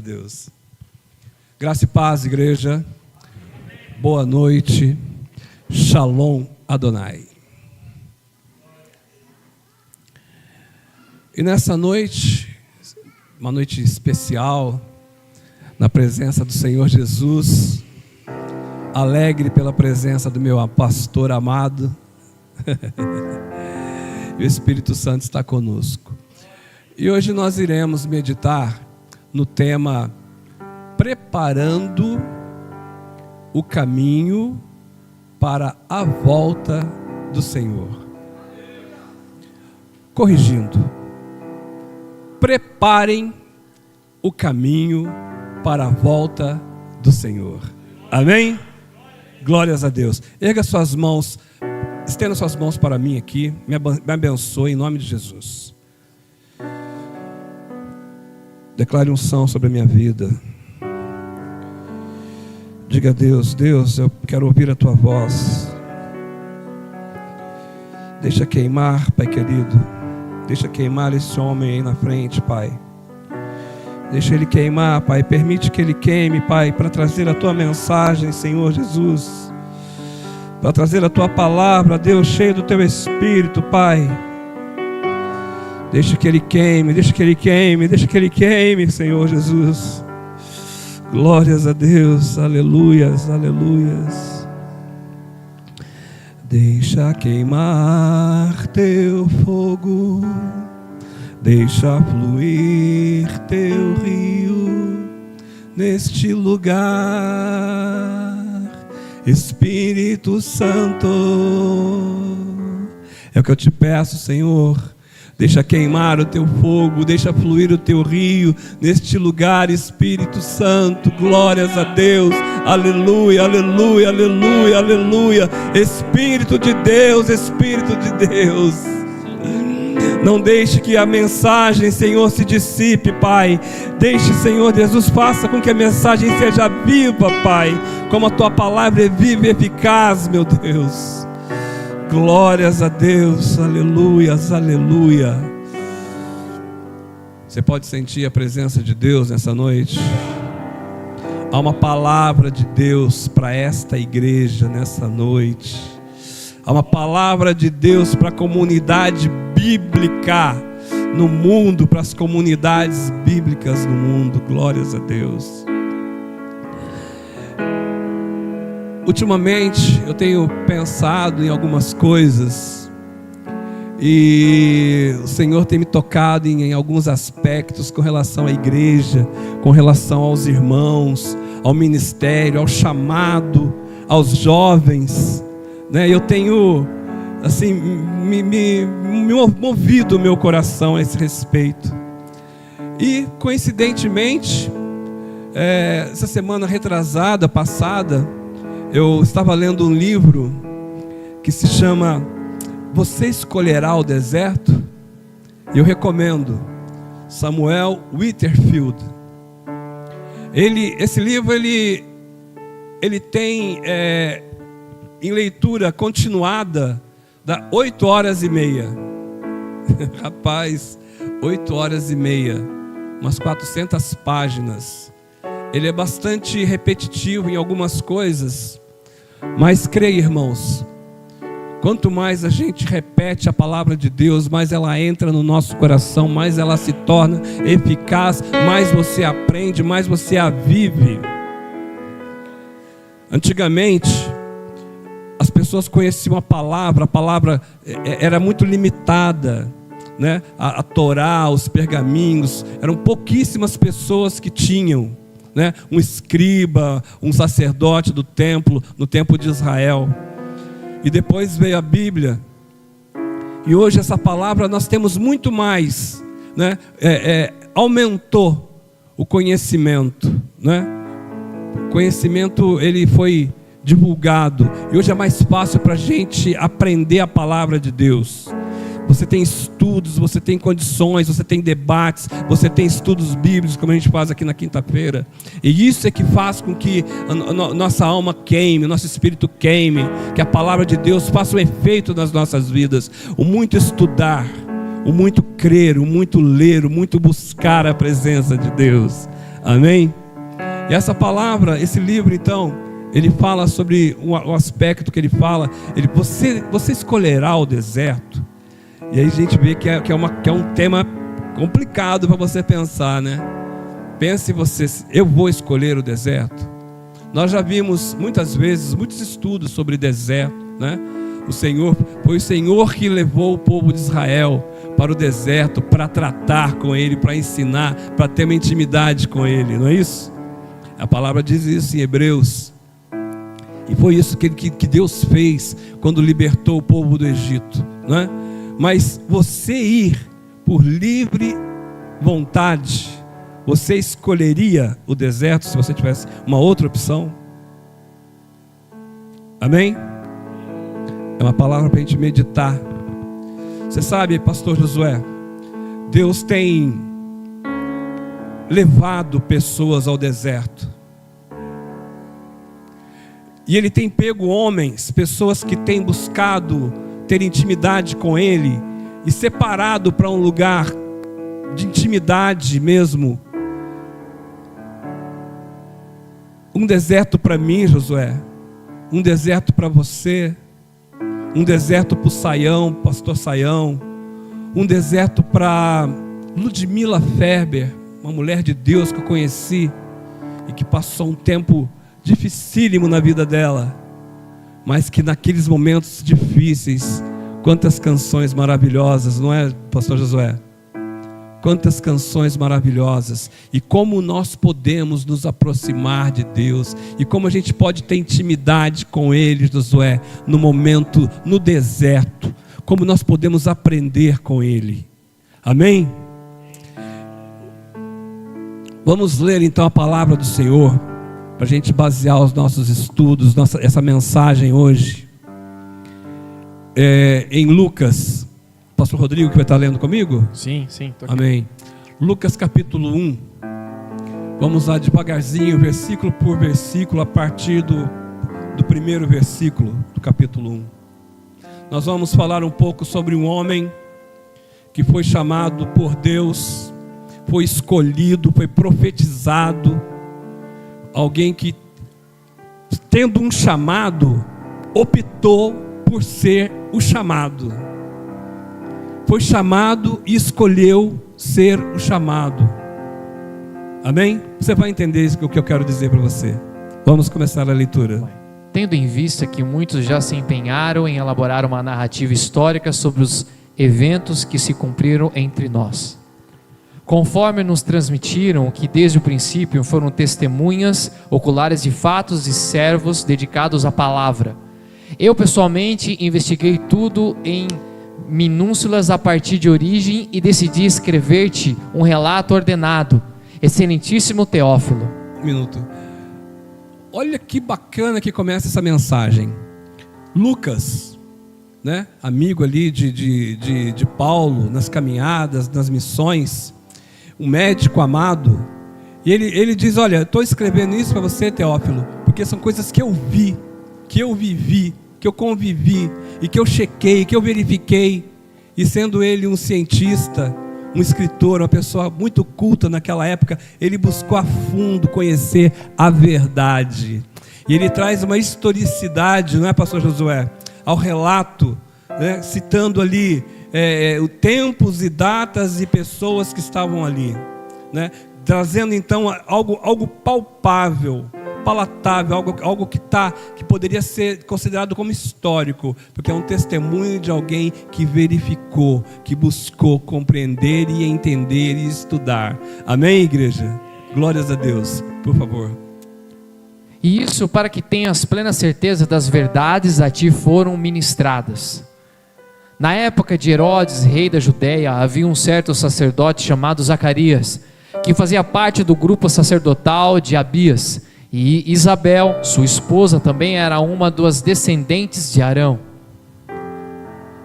Deus. Graça e paz, igreja. Boa noite. Shalom Adonai. E nessa noite, uma noite especial, na presença do Senhor Jesus, alegre pela presença do meu pastor amado, e o Espírito Santo está conosco. E hoje nós iremos meditar no tema preparando o caminho para a volta do Senhor. Corrigindo, preparem o caminho para a volta do Senhor. Amém? Glórias a Deus. Erga suas mãos, estenda suas mãos para mim aqui, me abençoe em nome de Jesus. Declare unção sobre a minha vida. Diga a Deus: Deus, eu quero ouvir a tua voz. Deixa queimar, Pai querido. Deixa queimar esse homem aí na frente, Pai. Deixa ele queimar, Pai. Permite que ele queime, Pai, para trazer a tua mensagem, Senhor Jesus. Para trazer a tua palavra, Deus, cheio do teu Espírito, Pai. Deixa que ele queime, deixa que ele queime, deixa que ele queime, Senhor Jesus. Glórias a Deus, aleluias, aleluias. Deixa queimar teu fogo, deixa fluir teu rio neste lugar, Espírito Santo. É o que eu te peço, Senhor. Deixa queimar o teu fogo, deixa fluir o teu rio neste lugar, Espírito Santo. Glórias a Deus, aleluia, aleluia, aleluia, aleluia. Espírito de Deus, Espírito de Deus. Não deixe que a mensagem, Senhor, se dissipe, Pai. Deixe, Senhor Jesus, faça com que a mensagem seja viva, Pai, como a tua palavra é viva e eficaz, meu Deus. Glórias a Deus, aleluias, aleluia. Você pode sentir a presença de Deus nessa noite? Há uma palavra de Deus para esta igreja nessa noite. Há uma palavra de Deus para a comunidade bíblica no mundo, para as comunidades bíblicas no mundo. Glórias a Deus. Ultimamente eu tenho pensado em algumas coisas e o Senhor tem me tocado em alguns aspectos com relação à igreja, com relação aos irmãos, ao ministério, ao chamado, aos jovens, né? Eu tenho assim me movido o meu coração a esse respeito. E coincidentemente, essa semana retrasada, passada, eu estava lendo um livro que se chama Você Escolherá o Deserto? E eu recomendo, Samuel Whitfield. Esse livro ele tem em leitura continuada, dá 8h30. Rapaz, 8h30, umas 400 páginas. Ele é bastante repetitivo em algumas coisas, mas creia, irmãos, quanto mais a gente repete a palavra de Deus, mais ela entra no nosso coração, mais ela se torna eficaz, mais você aprende, mais você a vive. Antigamente, as pessoas conheciam a palavra era muito limitada, né? A Torá, os pergaminhos, eram pouquíssimas pessoas que tinham, né? Um escriba, um sacerdote do templo, no templo de Israel. E depois veio a Bíblia. E hoje essa palavra nós temos muito mais, né? Aumentou o conhecimento, né? O conhecimento ele foi divulgado. E hoje é mais fácil para a gente aprender a palavra de Deus. Você tem estudos, você tem condições, você tem debates, você tem estudos bíblicos, como a gente faz aqui na quinta-feira. E isso é que faz com que a nossa alma queime, o nosso espírito queime, que a palavra de Deus faça um efeito nas nossas vidas. O muito estudar, o muito crer, o muito ler, o muito buscar a presença de Deus. Amém? E essa palavra, esse livro então, ele fala sobre o aspecto que ele fala, você escolherá o deserto. E aí a gente vê que é um tema complicado para você pensar, né? Pense você, eu vou escolher o deserto? Nós já vimos muitas vezes, muitos estudos sobre deserto, né? Foi o Senhor que levou o povo de Israel para o deserto, para tratar com ele, para ensinar, para ter uma intimidade com ele, não é isso? A palavra diz isso em Hebreus. E foi isso que Deus fez quando libertou o povo do Egito, não é? Mas você ir por livre vontade, você escolheria o deserto se você tivesse uma outra opção? Amém? É uma palavra para a gente meditar. Você sabe, pastor Josué, Deus tem levado pessoas ao deserto. E Ele tem pego homens, pessoas que têm buscado ter intimidade com Ele e separado para um lugar de intimidade mesmo. Um deserto para mim, Josué, um deserto para você, um deserto para o Saião, pastor Saião, um deserto para Ludmila Ferber, uma mulher de Deus que eu conheci e que passou um tempo dificílimo na vida dela, mas que naqueles momentos difíceis, quantas canções maravilhosas, não é, pastor Josué? Quantas canções maravilhosas, e como nós podemos nos aproximar de Deus, e como a gente pode ter intimidade com Ele, Josué, no momento, no deserto, como nós podemos aprender com Ele. Amém? Vamos ler então a palavra do Senhor, para a gente basear os nossos estudos, essa mensagem hoje, em Lucas. Pastor Rodrigo que vai estar lendo comigo? Sim, tô aqui. Amém. Lucas capítulo 1. Vamos lá devagarzinho, versículo por versículo, a partir do primeiro versículo do capítulo 1. Nós vamos falar um pouco sobre um homem que foi chamado por Deus, foi escolhido, foi profetizado, alguém que, tendo um chamado, optou por ser o chamado. Foi chamado e escolheu ser o chamado. Amém? Você vai entender o que eu quero dizer para você. Vamos começar a leitura. Tendo em vista que muitos já se empenharam em elaborar uma narrativa histórica sobre os eventos que se cumpriram entre nós, conforme nos transmitiram que desde o princípio foram testemunhas oculares de fatos e servos dedicados à palavra, eu pessoalmente investiguei tudo em minúsculas a partir de origem e decidi escrever-te um relato ordenado, excelentíssimo Teófilo. Um minuto. Olha que bacana que começa essa mensagem. Lucas, né, amigo ali de Paulo, nas caminhadas, nas missões, um médico amado, e ele diz, olha, estou escrevendo isso para você, Teófilo, porque são coisas que eu vi, que eu vivi, que eu convivi, e que eu chequei, que eu verifiquei, e sendo ele um cientista, um escritor, uma pessoa muito culta naquela época, ele buscou a fundo conhecer a verdade, e ele traz uma historicidade, não é, pastor Josué, ao relato, né, citando ali tempos e datas e pessoas que estavam ali, né, trazendo então algo palpável, palatável, algo que poderia ser considerado como histórico, porque é um testemunho de alguém que verificou, que buscou compreender e entender e estudar. Amém, igreja? Glórias a Deus. Por favor. E isso para que tenhas plena certeza das verdades a ti foram ministradas. Na época de Herodes, rei da Judéia, havia um certo sacerdote chamado Zacarias, que fazia parte do grupo sacerdotal de Abias, e Isabel, sua esposa, também era uma das descendentes de Arão.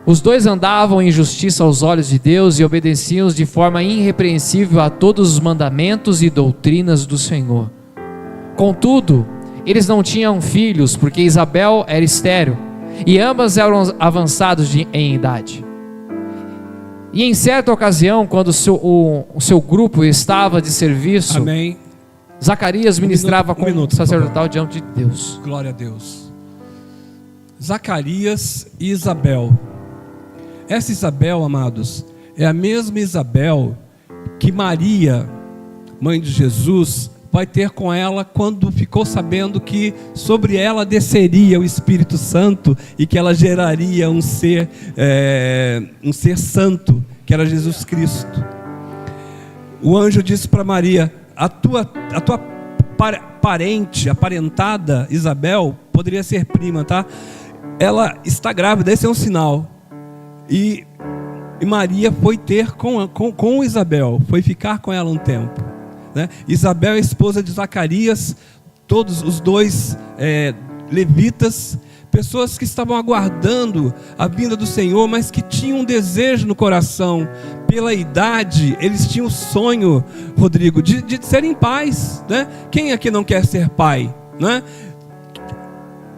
Os dois andavam em justiça aos olhos de Deus e obedeciam de forma irrepreensível a todos os mandamentos e doutrinas do Senhor. Contudo, eles não tinham filhos, porque Isabel era estéril, e ambas eram avançados em idade. E em certa ocasião, quando o seu grupo estava de serviço... Amém. Zacarias ministrava um minuto, sacerdotal diante de Deus. Glória a Deus. Zacarias e Isabel. Essa Isabel, amados, é a mesma Isabel que Maria, mãe de Jesus, vai ter com ela quando ficou sabendo que sobre ela desceria o Espírito Santo e que ela geraria um ser santo, que era Jesus Cristo. O anjo disse para Maria: a tua parente, aparentada Isabel, poderia ser prima, tá? Ela está grávida, esse é um sinal. E Maria foi ter com Isabel, foi ficar com ela um tempo, né? Isabel é esposa de Zacarias, todos os dois levitas, pessoas que estavam aguardando a vinda do Senhor, mas que tinham um desejo no coração. Pela idade, eles tinham o sonho, Rodrigo, de serem pais, né? Quem aqui não quer ser pai, né?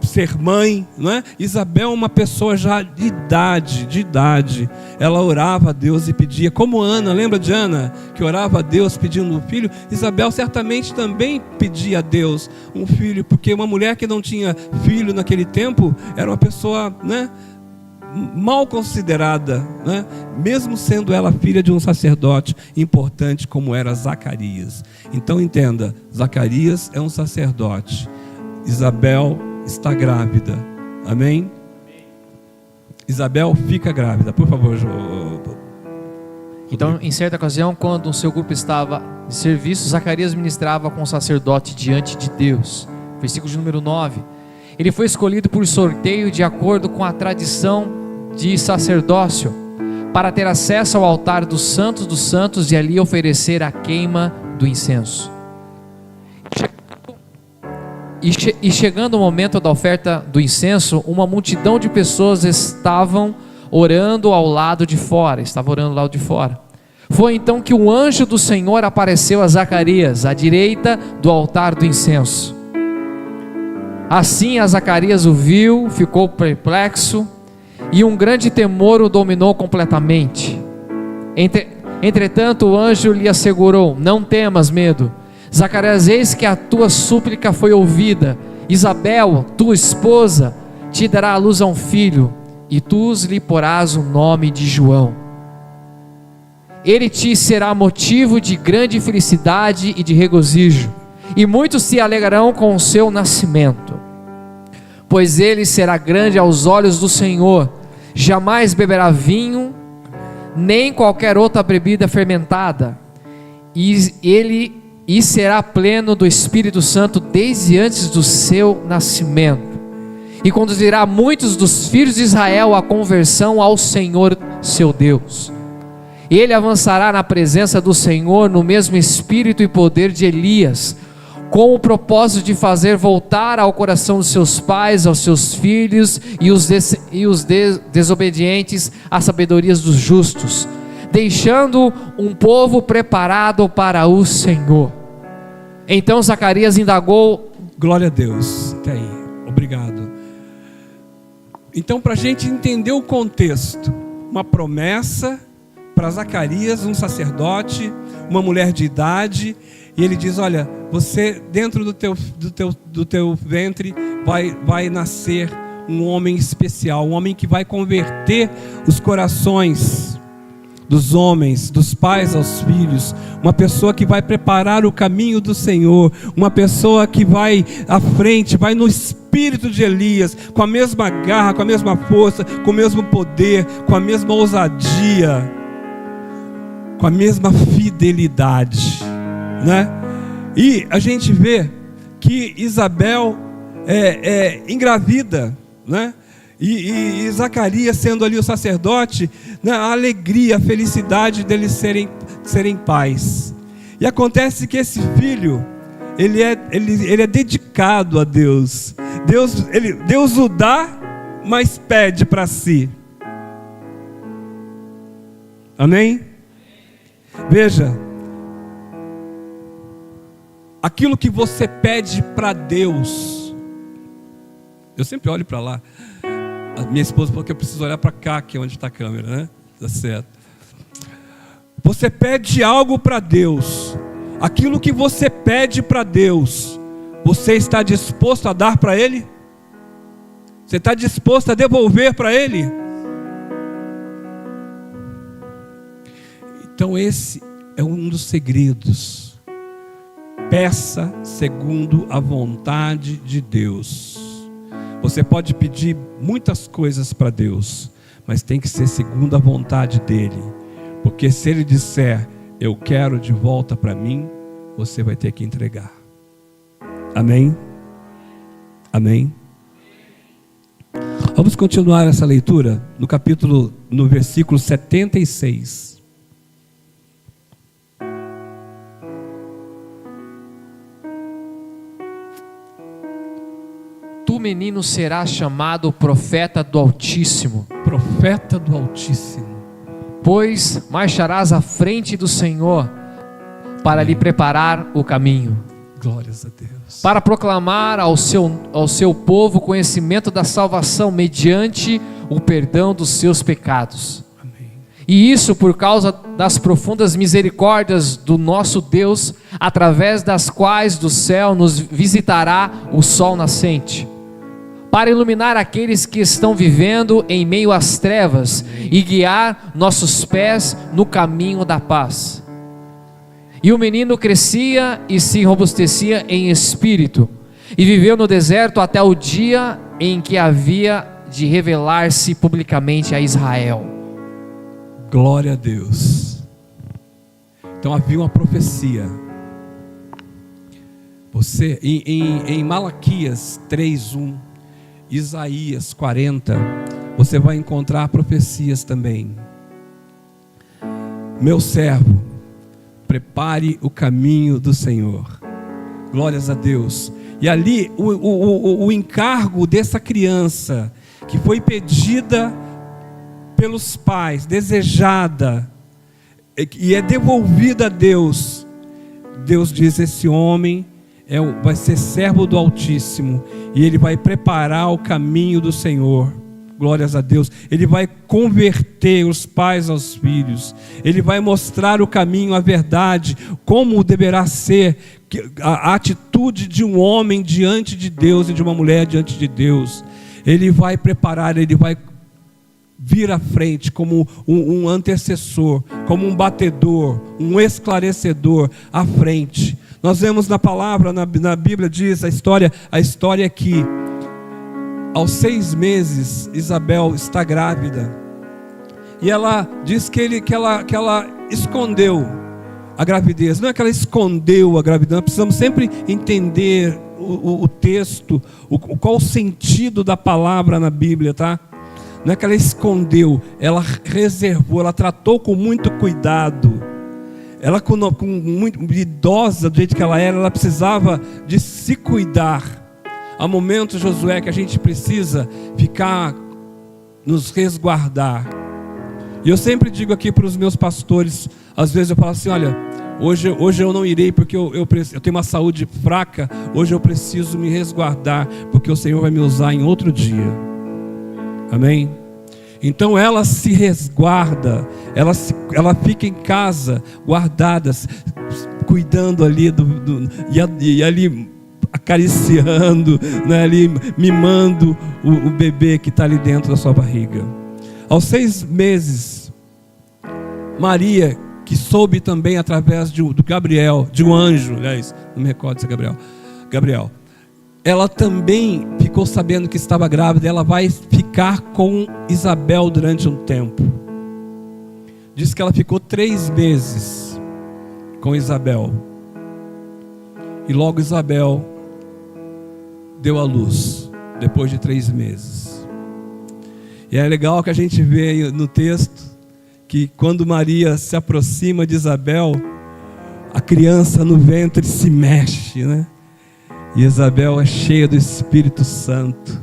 Ser mãe, não é? Isabel, uma pessoa já de idade, ela orava a Deus e pedia, como Ana, lembra de Ana, que orava a Deus pedindo um filho? Isabel certamente também pedia a Deus um filho, porque uma mulher que não tinha filho naquele tempo, era uma pessoa, né, mal considerada, né? Mesmo sendo ela filha de um sacerdote importante como era Zacarias. Então entenda, Zacarias é um sacerdote, Isabel está grávida, amém? Isabel fica grávida, por favor. Então, em certa ocasião, quando o seu grupo estava de serviço, Zacarias ministrava com o sacerdote diante de Deus. Versículo de número 9. Ele foi escolhido por sorteio de acordo com a tradição de sacerdócio, para ter acesso ao altar dos santos e ali oferecer a queima do incenso. E chegando o momento da oferta do incenso, uma multidão de pessoas estavam orando ao lado de fora. Foi então que o anjo do Senhor apareceu a Zacarias, à direita do altar do incenso. Assim a Zacarias o viu, ficou perplexo, e um grande temor o dominou completamente. Entretanto o anjo lhe assegurou: não temas, medo. Zacarias, eis que a tua súplica foi ouvida. Isabel, tua esposa, te dará à luz a um filho, e tu lhe porás o nome de João. Ele te será motivo de grande felicidade e de regozijo, e muitos se alegrarão com o seu nascimento, pois ele será grande aos olhos do Senhor. Jamais beberá vinho, nem qualquer outra bebida fermentada, e será pleno do Espírito Santo desde antes do seu nascimento, e conduzirá muitos dos filhos de Israel à conversão ao Senhor seu Deus. Ele avançará na presença do Senhor no mesmo espírito e poder de Elias, com o propósito de fazer voltar ao coração dos seus pais aos seus filhos, e os desobedientes às sabedorias dos justos, deixando um povo preparado para o Senhor. Então Zacarias indagou. Glória a Deus, até aí, obrigado. Então, para a gente entender o contexto, uma promessa para Zacarias, um sacerdote, uma mulher de idade, e ele diz: olha, você dentro do teu ventre vai nascer um homem especial, um homem que vai converter os corações dos homens, dos pais aos filhos, uma pessoa que vai preparar o caminho do Senhor, uma pessoa que vai à frente, vai no espírito de Elias, com a mesma garra, com a mesma força, com o mesmo poder, com a mesma ousadia, com a mesma fidelidade, né? E a gente vê que Isabel engravida, né? E Zacarias sendo ali o sacerdote, né? A alegria, a felicidade deles serem pais. E acontece que esse filho, ele é dedicado a Deus. Deus o dá, mas pede para si. Amém? Veja, aquilo que você pede para Deus, eu sempre olho para lá. A minha esposa falou que eu preciso olhar para cá, que é onde está a câmera, né? Tá certo. Você pede algo para Deus, Aquilo que você pede para Deus, você está disposto a dar para Ele? Você está disposto a devolver para Ele? Então esse é um dos segredos. Peça segundo a vontade de Deus. Você pode pedir muitas coisas para Deus, mas tem que ser segundo a vontade dEle. Porque se Ele disser, eu quero de volta para mim, você vai ter que entregar. Amém? Amém? Vamos continuar essa leitura no versículo 76. Tu, menino, serás chamado profeta do Altíssimo. Profeta do Altíssimo. Pois marcharás à frente do Senhor para lhe preparar o caminho. Glórias a Deus. Para proclamar ao seu povo o conhecimento da salvação mediante o perdão dos seus pecados. Amém. E isso por causa das profundas misericórdias do nosso Deus, através das quais do céu nos visitará o sol nascente, para iluminar aqueles que estão vivendo em meio às trevas e guiar nossos pés no caminho da paz. E o menino crescia e se robustecia em espírito, e viveu no deserto até o dia em que havia de revelar-se publicamente a Israel. Glória a Deus. Então havia uma profecia. Você, em Malaquias 3:1, Isaías 40, você vai encontrar profecias também. Meu servo, prepare o caminho do Senhor. Glórias a Deus. E ali o encargo dessa criança, que foi pedida pelos pais, desejada, e é devolvida a Deus. Deus diz, esse homem vai ser servo do Altíssimo, e ele vai preparar o caminho do Senhor. Glórias a Deus. Ele vai converter os pais aos filhos. Ele vai mostrar o caminho, a verdade, como deverá ser a atitude de um homem diante de Deus e de uma mulher diante de Deus. Ele vai preparar, ele vai vir à frente como um antecessor, como um batedor, um esclarecedor à frente. Nós vemos na palavra, na Bíblia diz a história é que aos 6 meses Isabel está grávida, e ela diz que ela escondeu a gravidez. Não é que ela escondeu a gravidez, nós precisamos sempre entender o texto, qual o sentido da palavra na Bíblia, tá? Não é que ela escondeu, ela reservou, ela tratou com muito cuidado. Ela, com muito idosa do jeito que ela precisava de se cuidar. Há momentos, Josué, que a gente precisa nos resguardar. E eu sempre digo aqui para os meus pastores, às vezes eu falo assim, olha, hoje eu não irei porque eu tenho uma saúde fraca, hoje eu preciso me resguardar, porque o Senhor vai me usar em outro dia. Amém? Então ela se resguarda, ela fica em casa, guardada, cuidando ali e ali acariciando, né, ali mimando o bebê que está ali dentro da sua barriga. Aos 6 meses, Maria, que soube também através do Gabriel, de um anjo, aliás, não me recordo se é Gabriel, ela também ficou sabendo que estava grávida. Ela vai ficar com Isabel durante um tempo. Diz que ela ficou 3 meses com Isabel, e logo Isabel deu à luz, depois de 3 meses. E é legal que a gente vê no texto, que quando Maria se aproxima de Isabel, a criança no ventre se mexe, né? E Isabel é cheia do Espírito Santo.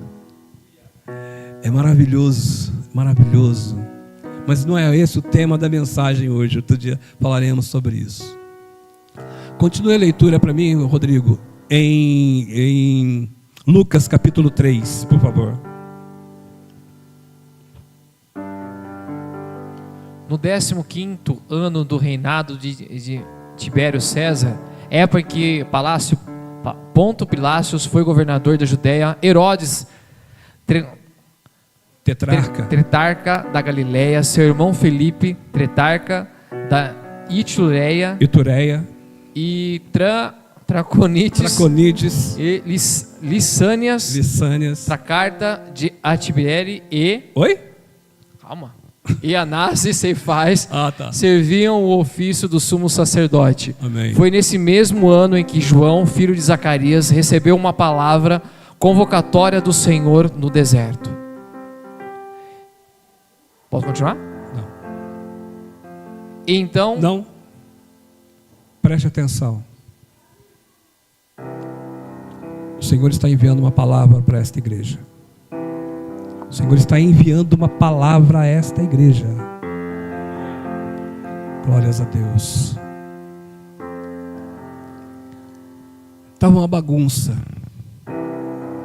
É maravilhoso, maravilhoso. Mas não é esse o tema da mensagem hoje. Outro dia falaremos sobre isso. Continue a leitura para mim, Rodrigo, em Lucas capítulo 3, por favor. No 15º ano do reinado de Tibério César, época em que Ponto Pilácio foi governador da Judéia, Herodes, tetrarca da Galileia, seu irmão Felipe, tetrarca da Itureia e Traconites e Lissânias, Tracarta de Atibere e... Oi? Calma. E Anás e Ceifás serviam o ofício do sumo sacerdote. Amém. Foi nesse mesmo ano em que João, filho de Zacarias, recebeu uma palavra convocatória do Senhor no deserto. Posso continuar? Não. Então... Não. Preste atenção. O Senhor está enviando uma palavra para esta igreja. O Senhor está enviando uma palavra a esta igreja. Glórias a Deus. Estava uma bagunça.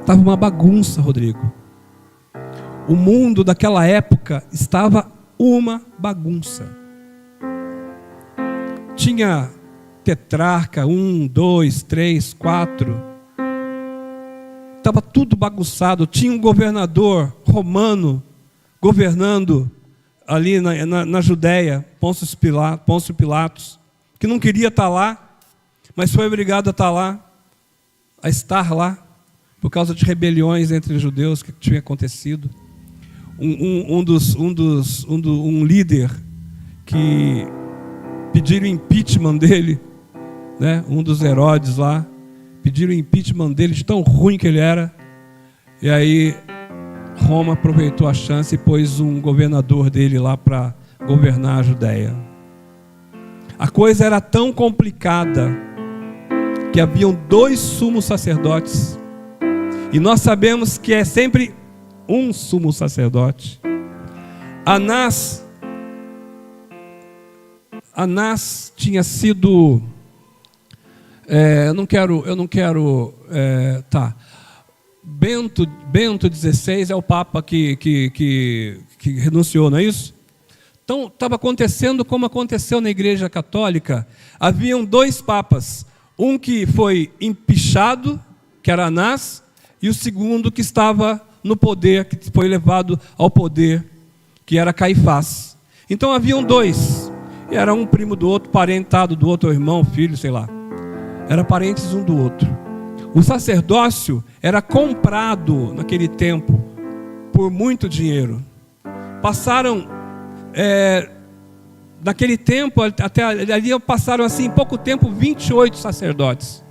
Estava uma bagunça, Rodrigo. O mundo daquela época estava uma bagunça. Tinha tetrarca, 1, 2, 3, 4. Estava tudo bagunçado. Tinha um governador romano governando ali na Judéia, Pôncio Pilatos, que não queria estar lá, mas foi obrigado a estar lá, por causa de rebeliões entre os judeus que tinha acontecido. Um líder que pediram impeachment dele, né? Um dos Herodes lá, pediram impeachment dele de tão ruim que ele era. E aí Roma aproveitou a chance e pôs um governador dele lá para governar a Judéia. A coisa era tão complicada que haviam 2 sumos sacerdotes. E nós sabemos que é sempre um sumo sacerdote. Anás tinha sido... Bento XVI é o Papa que renunciou, não é isso? Então, estava acontecendo como aconteceu na Igreja Católica. Haviam 2 papas. Um que foi empichado, que era Anás, e o segundo que estava no poder, que foi levado ao poder, que era Caifás. Então, haviam 2. E era um primo do outro, parentado do outro, irmão, filho, sei lá. Era parentes um do outro. O sacerdócio era comprado naquele tempo por muito dinheiro. Passaram, naquele tempo, até ali passaram assim, em pouco tempo, 28 sacerdotes.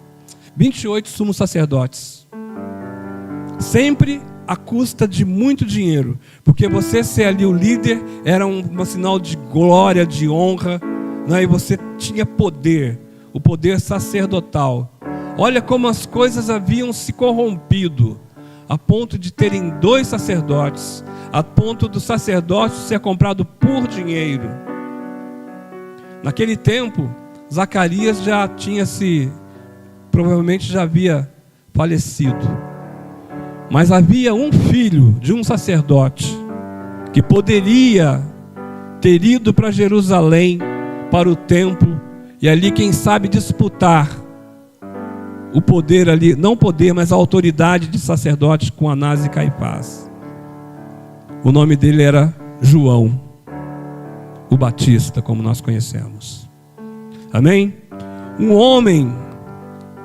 28 sumos sacerdotes. Sempre à custa de muito dinheiro. Porque você ser ali o líder era um sinal de glória, de honra, né? E você tinha poder, o poder sacerdotal. Olha como as coisas haviam se corrompido, a ponto de terem 2 sacerdotes, a ponto do sacerdócio ser comprado por dinheiro. Naquele tempo, Zacarias já provavelmente já havia falecido. Mas havia um filho de um sacerdote que poderia ter ido para Jerusalém, para o templo, e ali, quem sabe, disputar o poder ali, não poder, mas a autoridade de sacerdote com Anás e Caifás. O nome dele era João, o Batista, como nós conhecemos. Amém? Um homem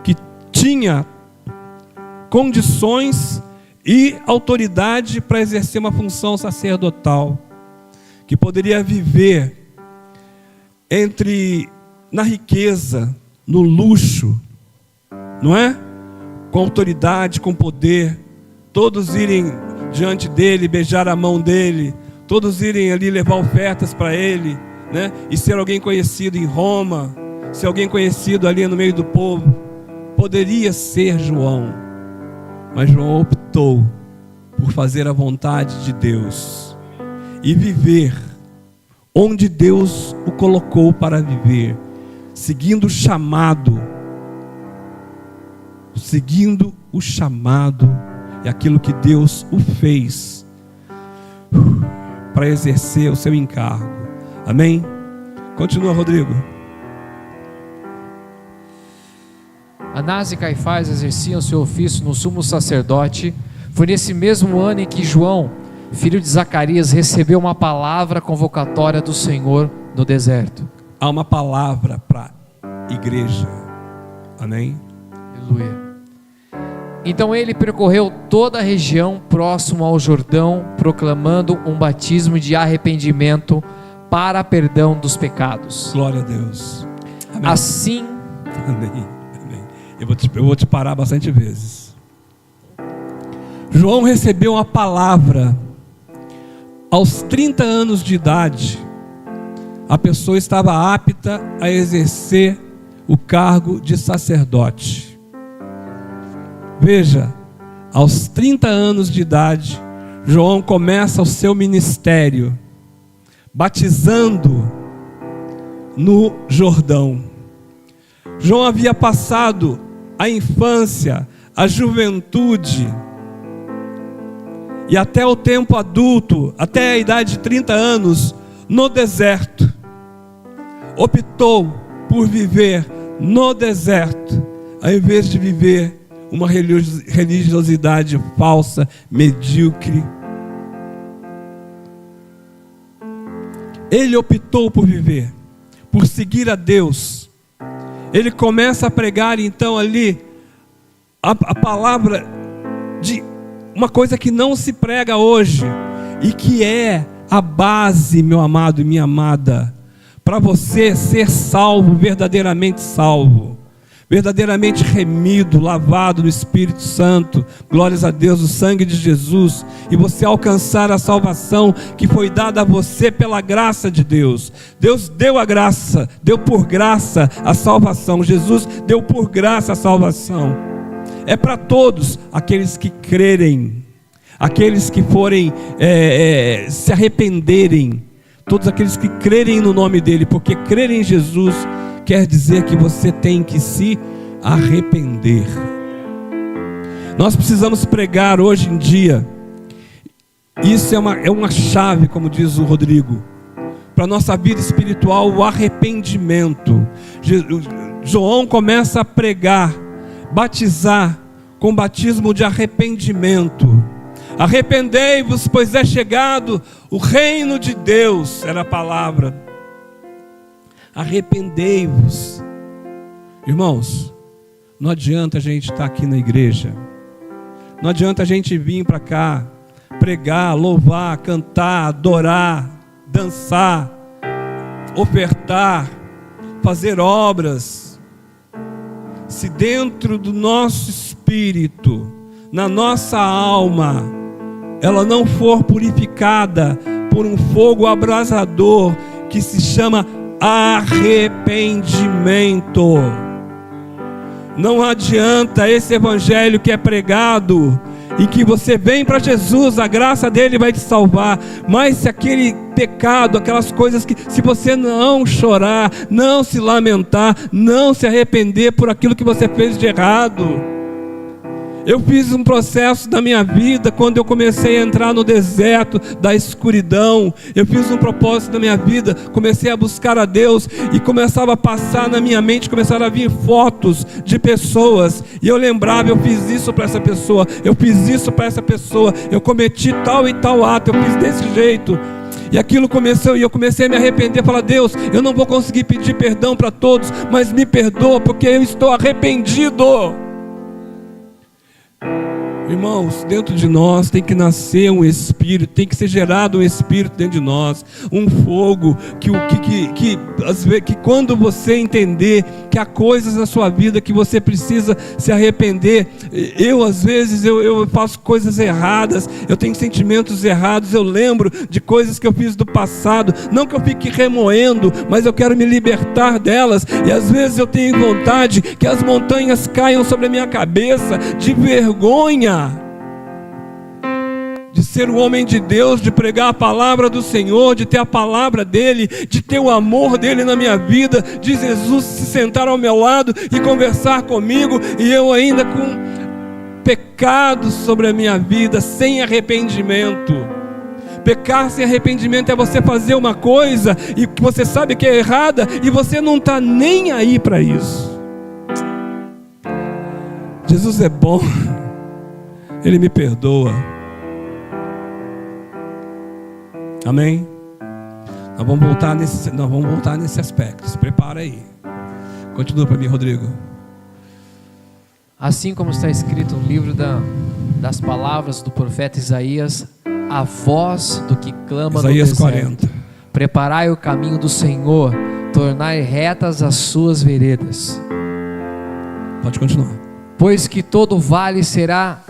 que tinha condições e autoridade para exercer uma função sacerdotal, que poderia viver na riqueza, no luxo, não é? Com autoridade, com poder, todos irem diante dele, beijar a mão dele, todos irem ali levar ofertas para ele, né? E ser alguém conhecido em Roma, ser alguém conhecido ali no meio do povo. Poderia ser João, mas João optou por fazer a vontade de Deus e viver onde Deus o colocou para viver, seguindo o chamado e aquilo que Deus o fez para exercer o seu encargo. Amém? Continua, Rodrigo. Anás e Caifás exerciam seu ofício no sumo sacerdote. Foi nesse mesmo ano em que João, filho de Zacarias, recebeu uma palavra convocatória do Senhor no deserto. Há uma palavra para a igreja. Amém? Aleluia. Então ele percorreu toda a região próximo ao Jordão, proclamando um batismo de arrependimento para perdão dos pecados. Glória a Deus. Amém. Assim, Amém. Amém. Eu vou te parar bastante vezes. João recebeu uma palavra. Aos 30 anos de idade, a pessoa estava apta a exercer o cargo de sacerdote. Veja, aos 30 anos de idade, João começa o seu ministério, batizando no Jordão. João havia passado a infância, a juventude e até o tempo adulto, até a idade de 30 anos, no deserto. Optou por viver no deserto, ao invés de viver uma religiosidade falsa, medíocre. Ele optou por viver, por seguir a Deus. Ele começa a pregar então ali a palavra de uma coisa que não se prega hoje e que é a base, meu amado e minha amada, para você ser salvo, verdadeiramente remido, lavado no Espírito Santo, glórias a Deus, o sangue de Jesus, e você alcançar a salvação que foi dada a você pela graça de Deus. Deus deu a graça, deu por graça a salvação. Jesus deu por graça a salvação. É para todos aqueles que crerem, aqueles que forem se arrependerem, todos aqueles que crerem no nome dele, porque crer em Jesus quer dizer que você tem que se arrepender. Nós precisamos pregar hoje em dia. Isso é uma chave, como diz o Rodrigo, para a nossa vida espiritual, o arrependimento. João começa a pregar, batizar com batismo de arrependimento. Arrependei-vos, pois é chegado o reino de Deus, era a palavra. Arrependei-vos. Irmãos, não adianta a gente estar aqui na igreja, não adianta a gente vir para cá, pregar, louvar, cantar, adorar, dançar, ofertar, fazer obras, se dentro do nosso espírito, na nossa alma, ela não for purificada por um fogo abrasador que se chama arrependimento. Não adianta esse evangelho que é pregado e que você vem para Jesus, a graça dele vai te salvar, mas se aquele pecado, aquelas coisas que, se você não chorar, não se lamentar, não se arrepender por aquilo que você fez de errado. Eu fiz um processo da minha vida quando eu comecei a entrar no deserto da escuridão. Eu fiz um propósito da minha vida, comecei a buscar a Deus e começava a passar na minha mente, começaram a vir fotos de pessoas e eu lembrava, eu fiz isso para essa pessoa, eu fiz isso para essa pessoa, eu cometi tal e tal ato, eu fiz desse jeito. E aquilo começou, e eu comecei a me arrepender, falar: Deus, eu não vou conseguir pedir perdão para todos, mas me perdoa porque eu estou arrependido. Irmãos, dentro de nós tem que nascer um espírito, tem que ser gerado um espírito dentro de nós, um fogo que quando você entender que há coisas na sua vida que você precisa se arrepender. Às vezes eu faço coisas erradas, eu tenho sentimentos errados, eu lembro de coisas que eu fiz do passado, não que eu fique remoendo, mas eu quero me libertar delas, e às vezes eu tenho vontade que as montanhas caiam sobre a minha cabeça, de vergonha de ser o homem de Deus, de pregar a palavra do Senhor, de ter a palavra dele, de ter o amor dele na minha vida, de Jesus se sentar ao meu lado e conversar comigo, e eu ainda com pecado sobre a minha vida, sem arrependimento. Pecar sem arrependimento é você fazer uma coisa e que você sabe que é errada e você não está nem aí para isso. Jesus é bom, Ele me perdoa. Amém? Nós vamos voltar nesse aspecto. Se prepara aí. Continua para mim, Rodrigo. Assim como está escrito no livro das palavras do profeta Isaías, a voz do que clama Isaías no deserto. 40. Preparai o caminho do Senhor, tornai retas as suas veredas. Pode continuar. Pois que todo vale será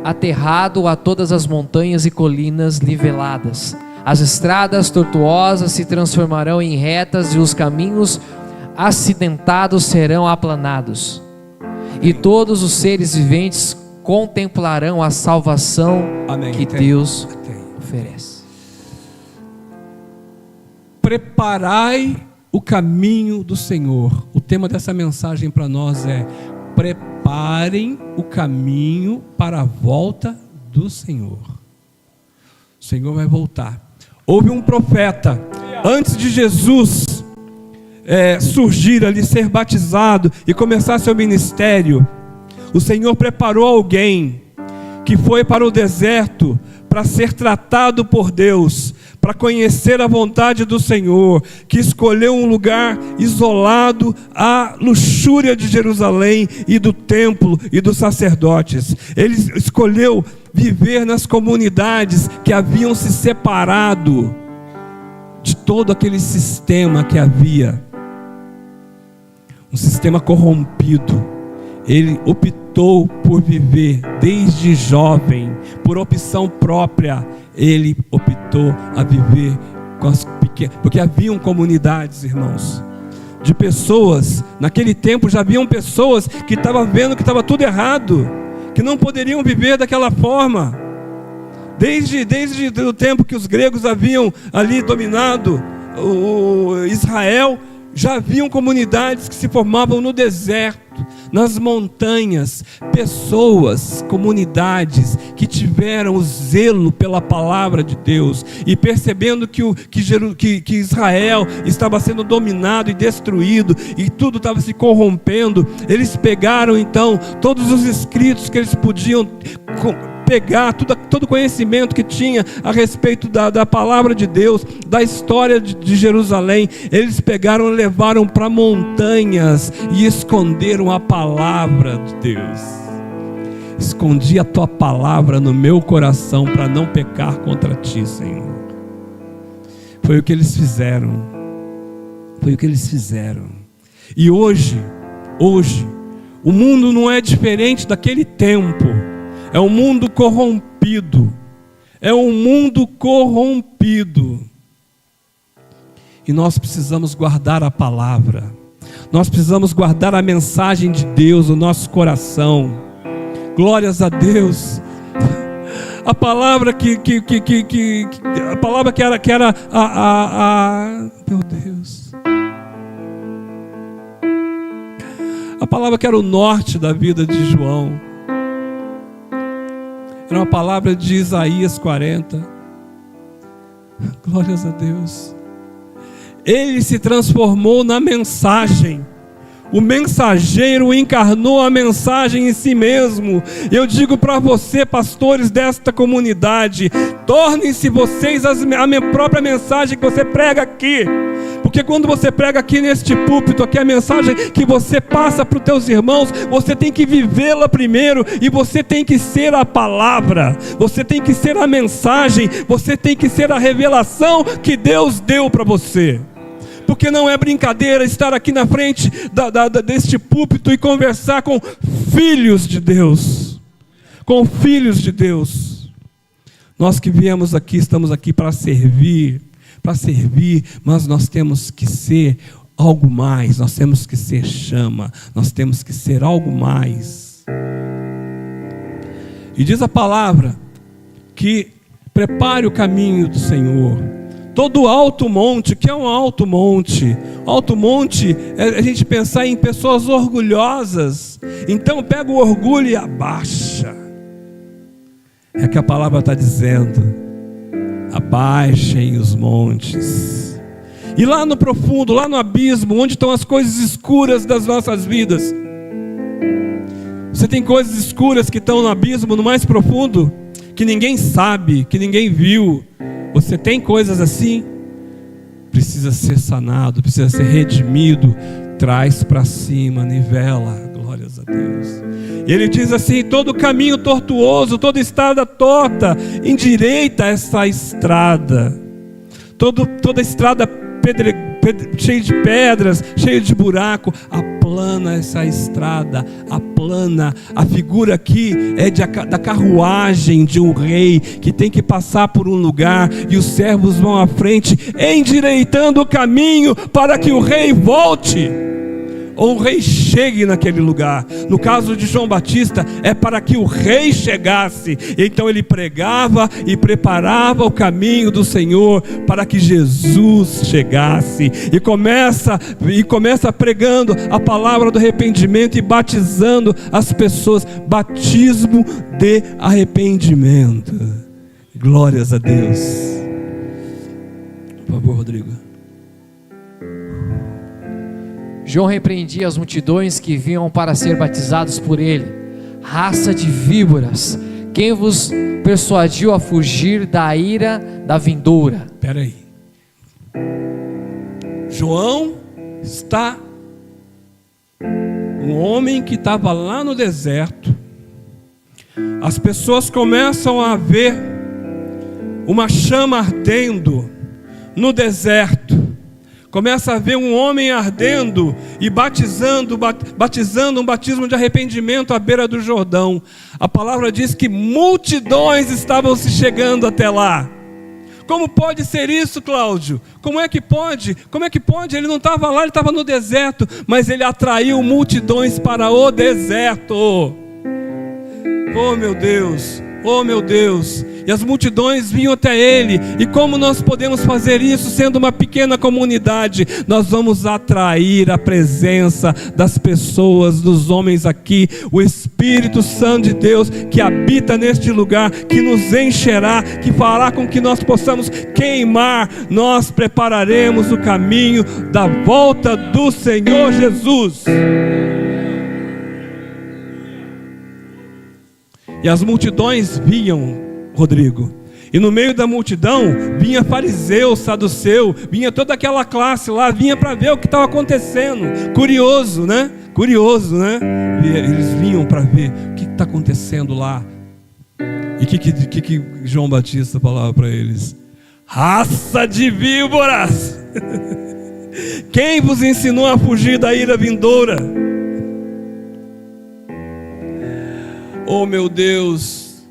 aterrado a todas as montanhas e colinas niveladas. As estradas tortuosas se transformarão em retas e os caminhos acidentados serão aplanados. E todos os seres viventes contemplarão a salvação que Deus oferece. Preparai o caminho do Senhor. O tema dessa mensagem para nós é: preparem o caminho para a volta do Senhor. O Senhor vai voltar. Houve um profeta antes de Jesus surgir ali, ser batizado e começar seu ministério. O Senhor preparou alguém que foi para o deserto para ser tratado por Deus, para conhecer a vontade do Senhor, que escolheu um lugar isolado à luxúria de Jerusalém e do templo e dos sacerdotes. Ele escolheu viver nas comunidades que haviam se separado de todo aquele sistema que havia, um sistema corrompido. Ele optou por viver desde jovem, por opção própria. Ele optou a viver com as pequenas, porque haviam comunidades, irmãos, de pessoas. Naquele tempo já haviam pessoas que estavam vendo que estava tudo errado, que não poderiam viver daquela forma. Desde o tempo que os gregos haviam ali dominado o Israel, já haviam comunidades que se formavam no deserto, nas montanhas, pessoas, comunidades que tiveram o zelo pela palavra de Deus e percebendo que Israel estava sendo dominado e destruído e tudo estava se corrompendo, eles pegaram então todos os escritos que eles podiam pegar, todo o conhecimento que tinha a respeito da palavra de Deus, da história de Jerusalém. Eles pegaram e levaram para montanhas e esconderam a palavra de Deus. Escondi a tua palavra no meu coração para não pecar contra ti, Senhor. Foi o que eles fizeram. Foi o que eles fizeram. E hoje, o mundo não é diferente daquele tempo. É um mundo corrompido. É um mundo corrompido. E nós precisamos guardar a palavra. Nós precisamos guardar a mensagem de Deus no nosso coração. Glórias a Deus. A palavra a palavra que era meu Deus. A palavra que era o norte da vida de João. Era uma palavra de Isaías 40. Glórias a Deus. Ele se transformou na mensagem. O mensageiro encarnou a mensagem em si mesmo. Eu digo para você, pastores desta comunidade, tornem-se vocês a própria mensagem que você prega aqui. Porque quando você prega aqui neste púlpito, aqui a mensagem que você passa para os teus irmãos, você tem que vivê-la primeiro, e você tem que ser a palavra, você tem que ser a mensagem, você tem que ser a revelação que Deus deu para você. Porque não é brincadeira estar aqui na frente deste púlpito e conversar com filhos de Deus. Com filhos de Deus. Nós que viemos aqui, estamos aqui para servir, mas nós temos que ser algo mais, nós temos que ser chama, nós temos que ser algo mais. E diz a palavra que prepare o caminho do Senhor. Todo alto monte, que é um alto monte? Alto monte é a gente pensar em pessoas orgulhosas. Então pega o orgulho e abaixa. É que a palavra está dizendo: abaixem os montes. E lá no profundo, lá no abismo, onde estão as coisas escuras das nossas vidas, Você tem coisas escuras que estão no abismo, no mais profundo, que ninguém sabe, que ninguém viu. Você tem coisas assim? Precisa ser sanado, precisa ser redimido. Traz para cima, nivela. Glórias a Deus. E ele diz assim: todo caminho tortuoso, toda estrada torta, endireita essa estrada. Toda estrada cheia de pedras, cheia de buraco, aplana essa estrada, aplana. A figura aqui é da carruagem de um rei que tem que passar por um lugar, e os servos vão à frente, endireitando o caminho para que o rei volte, ou o rei chegue naquele lugar. No caso de João Batista, é para que o rei chegasse. Então ele pregava e preparava o caminho do Senhor para que Jesus chegasse. E começa pregando a palavra do arrependimento e batizando as pessoas. Batismo de arrependimento. Glórias a Deus. Por favor, Rodrigo. João repreendia as multidões que vinham para ser batizados por ele. Raça de víboras, quem vos persuadiu a fugir da ira da vindoura? Espera aí. João está um homem que estava lá no deserto. As pessoas começam a ver uma chama ardendo no deserto. Começa a ver um homem ardendo e batizando um batismo de arrependimento à beira do Jordão. A palavra diz que multidões estavam se chegando até lá. Como pode ser isso, Cláudio? Como é que pode? Ele não estava lá, ele estava no deserto, mas ele atraiu multidões para o deserto. Oh meu Deus! Oh meu Deus! E as multidões vinham até ele. E como nós podemos fazer isso sendo uma pequena comunidade? Nós vamos atrair a presença das pessoas, dos homens aqui, o Espírito Santo de Deus que habita neste lugar, que nos encherá, que fará com que nós possamos queimar. Nós prepararemos o caminho da volta do Senhor Jesus. E as multidões vinham, Rodrigo, e no meio da multidão vinha fariseu, saduceu, vinha toda aquela classe lá, vinha para ver o que estava acontecendo. Curioso, né? Eles vinham para ver o que está acontecendo lá. E o que João Batista falava para eles? Raça de víboras! Quem vos ensinou a fugir da ira vindoura? Oh meu Deus,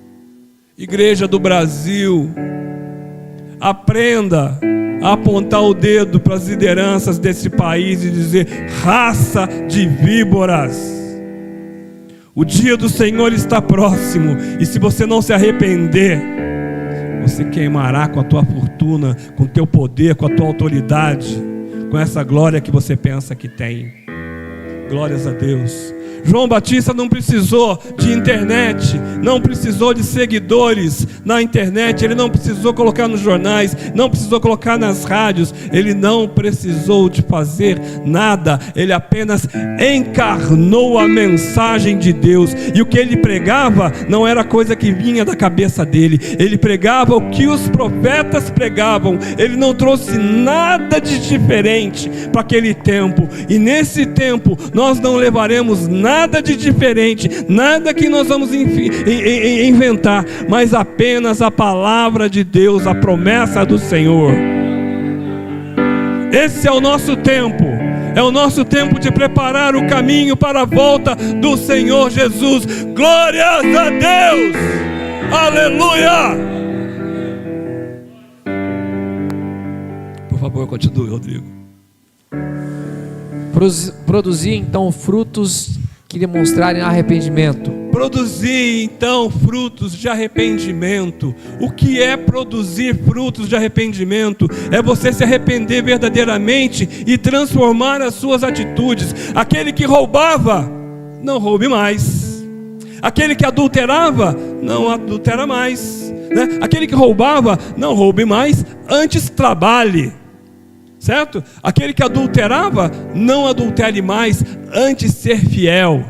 igreja do Brasil, aprenda a apontar o dedo para as lideranças desse país e dizer: raça de víboras. O dia do Senhor está próximo, e se você não se arrepender, você queimará com a tua fortuna, com o teu poder, com a tua autoridade, com essa glória que você pensa que tem. Glórias a Deus. João Batista não precisou de internet, não precisou de seguidores na internet, ele não precisou colocar nos jornais, não precisou colocar nas rádios, ele não precisou de fazer nada, ele apenas encarnou a mensagem de Deus. E o que ele pregava não era coisa que vinha da cabeça dele, ele pregava o que os profetas pregavam. Ele não trouxe nada de diferente para aquele tempo, e nesse tempo nós não levaremos nada de diferente, nada que nós vamos inventar, mas apenas a palavra de Deus, a promessa do Senhor. Esse é o nosso tempo, é o nosso tempo de preparar o caminho para a volta do Senhor Jesus. Glórias a Deus, aleluia. Por favor, continue, Rodrigo. Produzir então frutos que demonstrarem arrependimento. Produzir então frutos de arrependimento. O que é produzir frutos de arrependimento? É você se arrepender verdadeiramente e transformar as suas atitudes. Aquele que roubava, não roube mais. Aquele que adulterava, não adultera mais, né? Aquele que roubava, não roube mais, antes trabalhe. Certo? Aquele que adulterava, não adultere mais, antes ser fiel.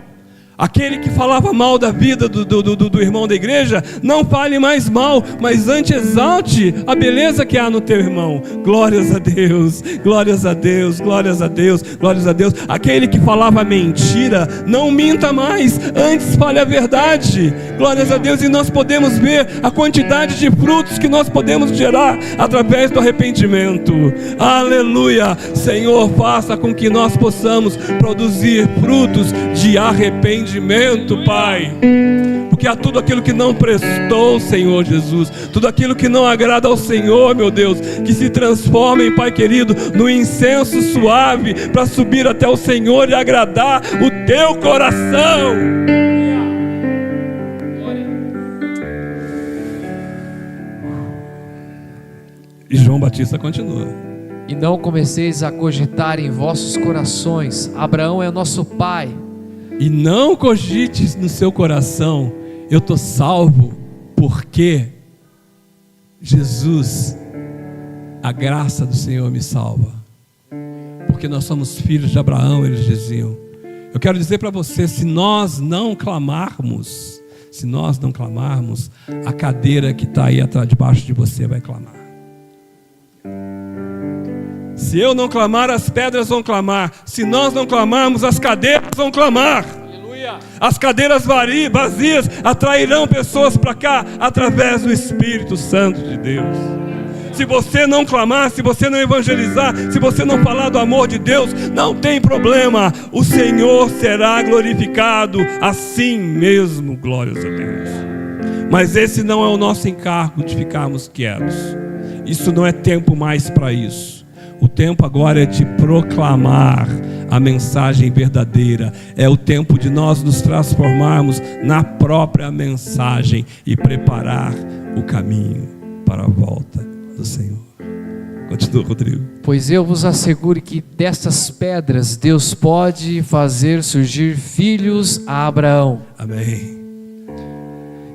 Aquele que falava mal da vida do irmão da igreja, não fale mais mal, mas antes exalte a beleza que há no teu irmão. Glórias a Deus, glórias a Deus, glórias a Deus, glórias a Deus. Aquele que falava mentira, não minta mais, antes fale a verdade. Glórias a Deus. E nós podemos ver a quantidade de frutos que nós podemos gerar através do arrependimento. Aleluia. Senhor, faça com que nós possamos produzir frutos de arrependimento, Pai, porque há tudo aquilo que não prestou, Senhor Jesus, tudo aquilo que não agrada ao Senhor, meu Deus, que se transforme, Pai querido, no incenso suave, para subir até o Senhor e agradar o teu coração. E João Batista continua: e não comeceis a cogitar em vossos corações, Abraão é o nosso pai. E não cogites no seu coração, eu estou salvo porque Jesus, a graça do Senhor me salva, porque nós somos filhos de Abraão, eles diziam. Eu quero dizer para você, se nós não clamarmos, a cadeira que está aí atrás, debaixo de você vai clamar. Se eu não clamar, as pedras vão clamar. Se nós não clamarmos, as cadeiras vão clamar. Aleluia. As cadeiras vazias atrairão pessoas para cá através do Espírito Santo de Deus. Se você não clamar, se você não evangelizar, se você não falar do amor de Deus, não tem problema, o Senhor será glorificado assim mesmo. Glórias a Deus. Mas esse não é o nosso encargo de ficarmos quietos. Isso não é tempo mais para isso. O tempo agora é de proclamar a mensagem verdadeira. É o tempo de nós nos transformarmos na própria mensagem e preparar o caminho para a volta do Senhor. Continua, Rodrigo. Pois eu vos asseguro que destas pedras Deus pode fazer surgir filhos a Abraão. Amém.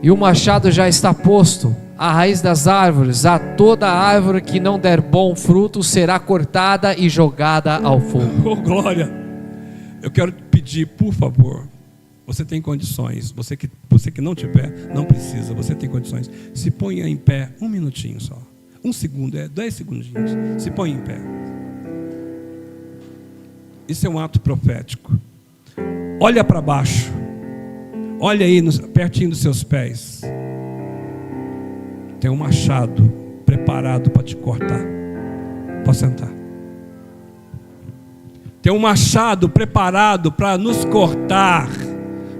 E o machado já está posto à raiz das árvores, a toda árvore que não der bom fruto será cortada e jogada ao fogo. Oh, glória! Eu quero pedir, por favor, você tem condições, você que não tiver, não precisa, você tem condições, se ponha em pé um minutinho só, 1 segundo, 10 segundinhos, se põe em pé. Isso é um ato profético. Olha para baixo, olha aí pertinho dos seus pés. Tem um machado preparado para te cortar. Pode sentar. Tem um machado preparado para nos cortar.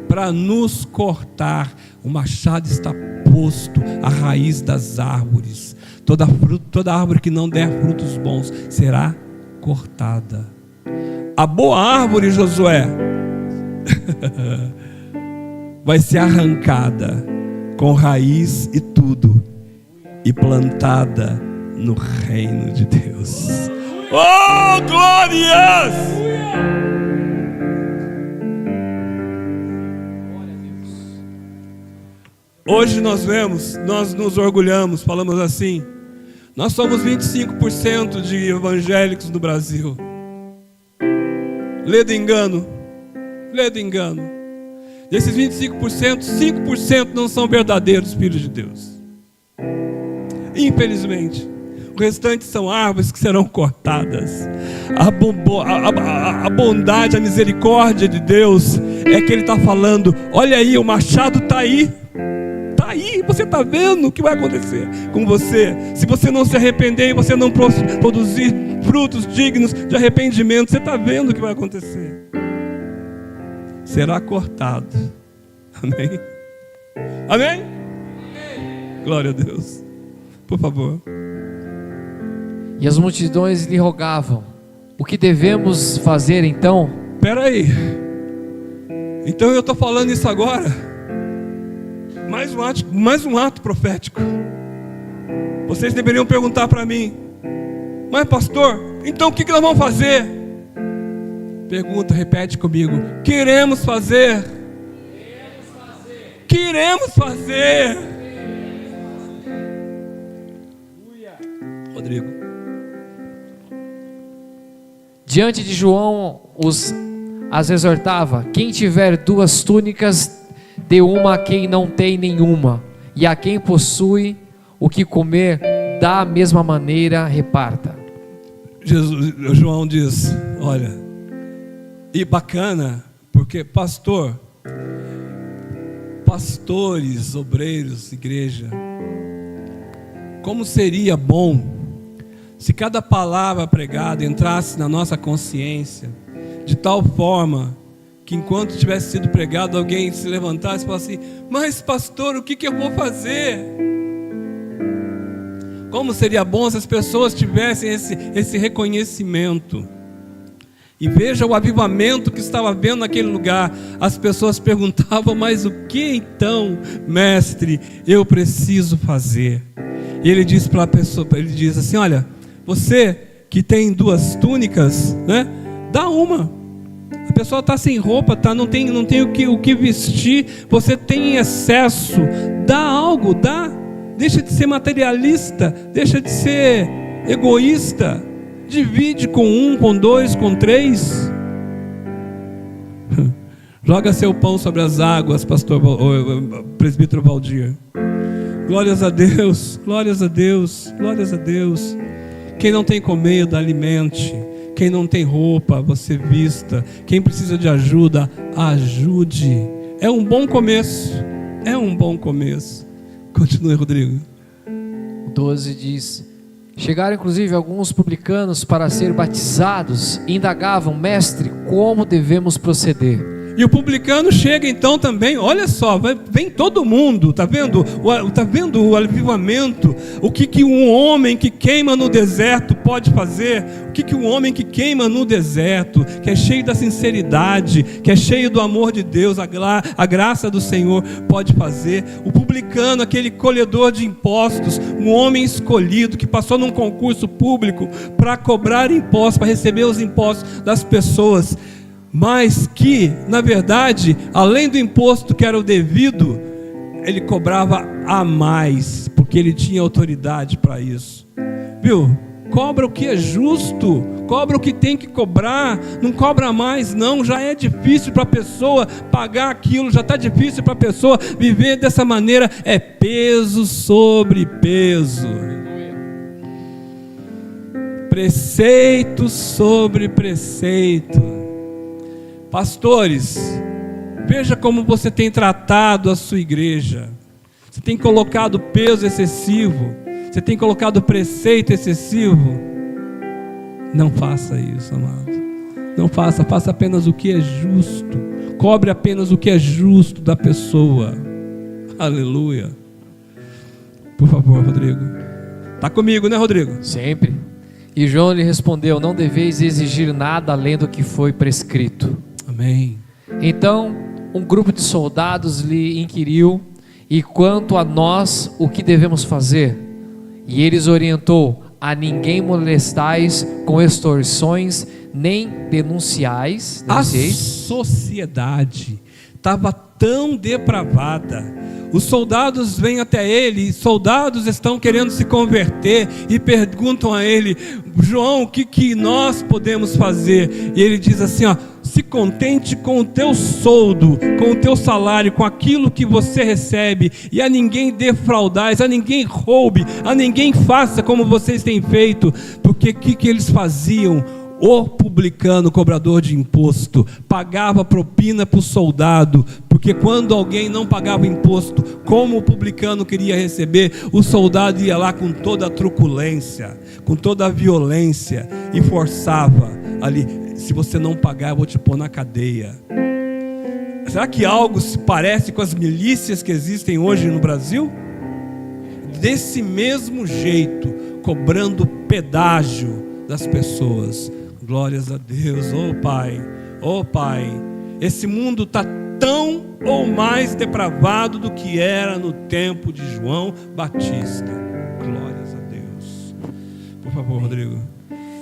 Para nos cortar. O machado está posto à raiz das árvores. Toda árvore que não der frutos bons será cortada. A boa árvore, Josué, vai ser arrancada com raiz e tudo, e plantada no reino de Deus. Oh, glórias! Hoje nós vemos, nós nos orgulhamos, falamos assim: nós somos 25% de evangélicos no Brasil. Lê do engano. Desses 25%, 5% não são verdadeiros filhos de Deus. Infelizmente, o restante são árvores que serão cortadas. A bondade, a misericórdia de Deus é que Ele está falando: olha aí, o machado está aí. Está aí, você está vendo o que vai acontecer com você. Se você não se arrepender e você não produzir frutos dignos de arrependimento, você está vendo o que vai acontecer. Será cortado. Amém? Amém? Glória a Deus. Por favor. E as multidões lhe rogavam: o que devemos fazer então? Espera aí. Então eu estou falando isso agora. Mais um ato profético. Vocês deveriam perguntar para mim: mas pastor, então o que nós vamos fazer? Pergunta, repete comigo: queremos fazer. Queremos fazer. Rodrigo. Diante de João, os as exortava: quem tiver 2 túnicas, dê uma a quem não tem nenhuma, e a quem possui o que comer, da mesma maneira reparta. João diz: olha, e bacana, porque pastores, obreiros, igreja, como seria bom se cada palavra pregada entrasse na nossa consciência, de tal forma que enquanto tivesse sido pregado, alguém se levantasse e falasse assim: mas pastor, o que eu vou fazer? Como seria bom se as pessoas tivessem esse reconhecimento. E veja o avivamento que estava havendo naquele lugar. As pessoas perguntavam: mas o que então, mestre, eu preciso fazer? E ele diz para a pessoa, ele diz assim: olha, você que tem 2 túnicas, né, dá uma. A pessoa está sem roupa, não tem o que vestir, você tem excesso, dá algo, dá. Deixa de ser materialista, deixa de ser egoísta. Divide com 1, com 2, com 3. Joga seu pão sobre as águas, presbítero Valdir. Glórias a Deus, glórias a Deus, glórias a Deus. Quem não tem comida, alimente. Quem não tem roupa, você vista. Quem precisa de ajuda, ajude. É um bom começo, é um bom começo. Continue, Rodrigo. 12 diz: chegaram inclusive alguns publicanos para ser batizados e indagavam: mestre, como devemos proceder? E o publicano chega então também, olha só, vem todo mundo, tá vendo o avivamento? O que um homem que queima no deserto pode fazer? O que um homem que queima no deserto, que é cheio da sinceridade, que é cheio do amor de Deus, a graça do Senhor, pode fazer? O publicano, aquele colhedor de impostos, um homem escolhido que passou num concurso público para cobrar impostos, para receber os impostos das pessoas, mas que, na verdade, além do imposto que era o devido, ele cobrava a mais, porque ele tinha autoridade para isso. Viu? Cobra o que é justo, cobra o que tem que cobrar, não cobra mais não. Já é difícil para a pessoa pagar aquilo, já está difícil para a pessoa viver dessa maneira. É peso sobre peso, preceito sobre preceito. Pastores, veja como você tem tratado a sua igreja. Você tem colocado peso excessivo, você tem colocado preceito excessivo. Não faça isso, amado. Não faça apenas o que é justo. Cobre apenas o que é justo da pessoa. Aleluia. Por favor, Rodrigo. Está comigo, né, Rodrigo? Sempre. E João lhe respondeu: não deveis exigir nada além do que foi prescrito. Amém. Então um grupo de soldados lhe inquiriu: e quanto a nós, o que devemos fazer? E eles orientou: a ninguém molestais com extorsões, nem denunciais. A sociedade estava tão depravada. Os soldados vêm até ele, soldados estão querendo se converter e perguntam a ele: João, o que nós podemos fazer? E ele diz assim: ó, se contente com o teu soldo, com o teu salário, com aquilo que você recebe, e a ninguém defraudais, a ninguém roube, a ninguém faça como vocês têm feito. Porque o que eles faziam? O publicano, cobrador de imposto, pagava propina para o soldado, porque quando alguém não pagava imposto, como o publicano queria receber, o soldado ia lá com toda a truculência, com toda a violência, e forçava ali: se você não pagar, eu vou te pôr na cadeia. Será que algo se parece com as milícias que existem hoje no Brasil? Desse mesmo jeito, cobrando pedágio das pessoas. Glórias a Deus. Oh Pai, esse mundo está tão ou mais depravado do que era no tempo de João Batista. Glórias a Deus. Por favor, Rodrigo.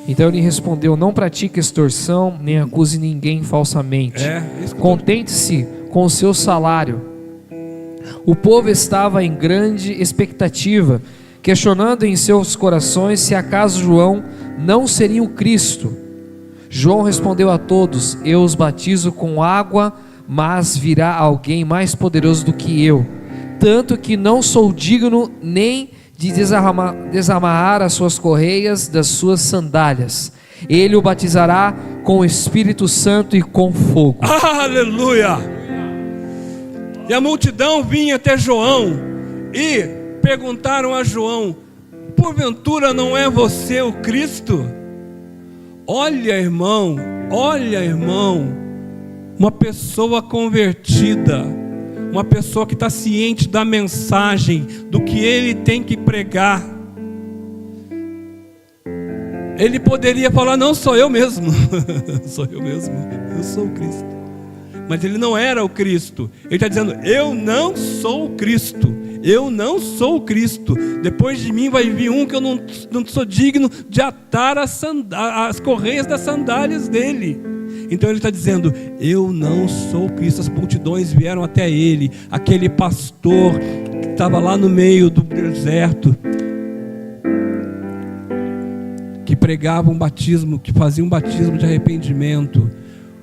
Então ele respondeu: não pratique extorsão, nem acuse ninguém falsamente. Contente-se com o seu salário. O povo estava em grande expectativa, questionando em seus corações se acaso João não seria o Cristo. João respondeu a todos: eu os batizo com água, mas virá alguém mais poderoso do que eu, tanto que não sou digno nem de desamarrar as suas correias das suas sandálias. Ele o batizará com o Espírito Santo e com fogo. Aleluia! E a multidão vinha até João e perguntaram a João: porventura não é você o Cristo? Olha, irmão, uma pessoa convertida, uma pessoa que está ciente da mensagem, do que ele tem que pregar. Ele poderia falar: não, sou eu mesmo, eu sou o Cristo. Mas ele não era o Cristo. Ele está dizendo: eu não sou o Cristo, depois de mim vai vir um que eu não sou digno de atar as correias das sandálias dele. Então ele está dizendo: eu não sou o Cristo. As multidões vieram até ele, aquele pastor que estava lá no meio do deserto, que pregava um batismo, que fazia um batismo de arrependimento.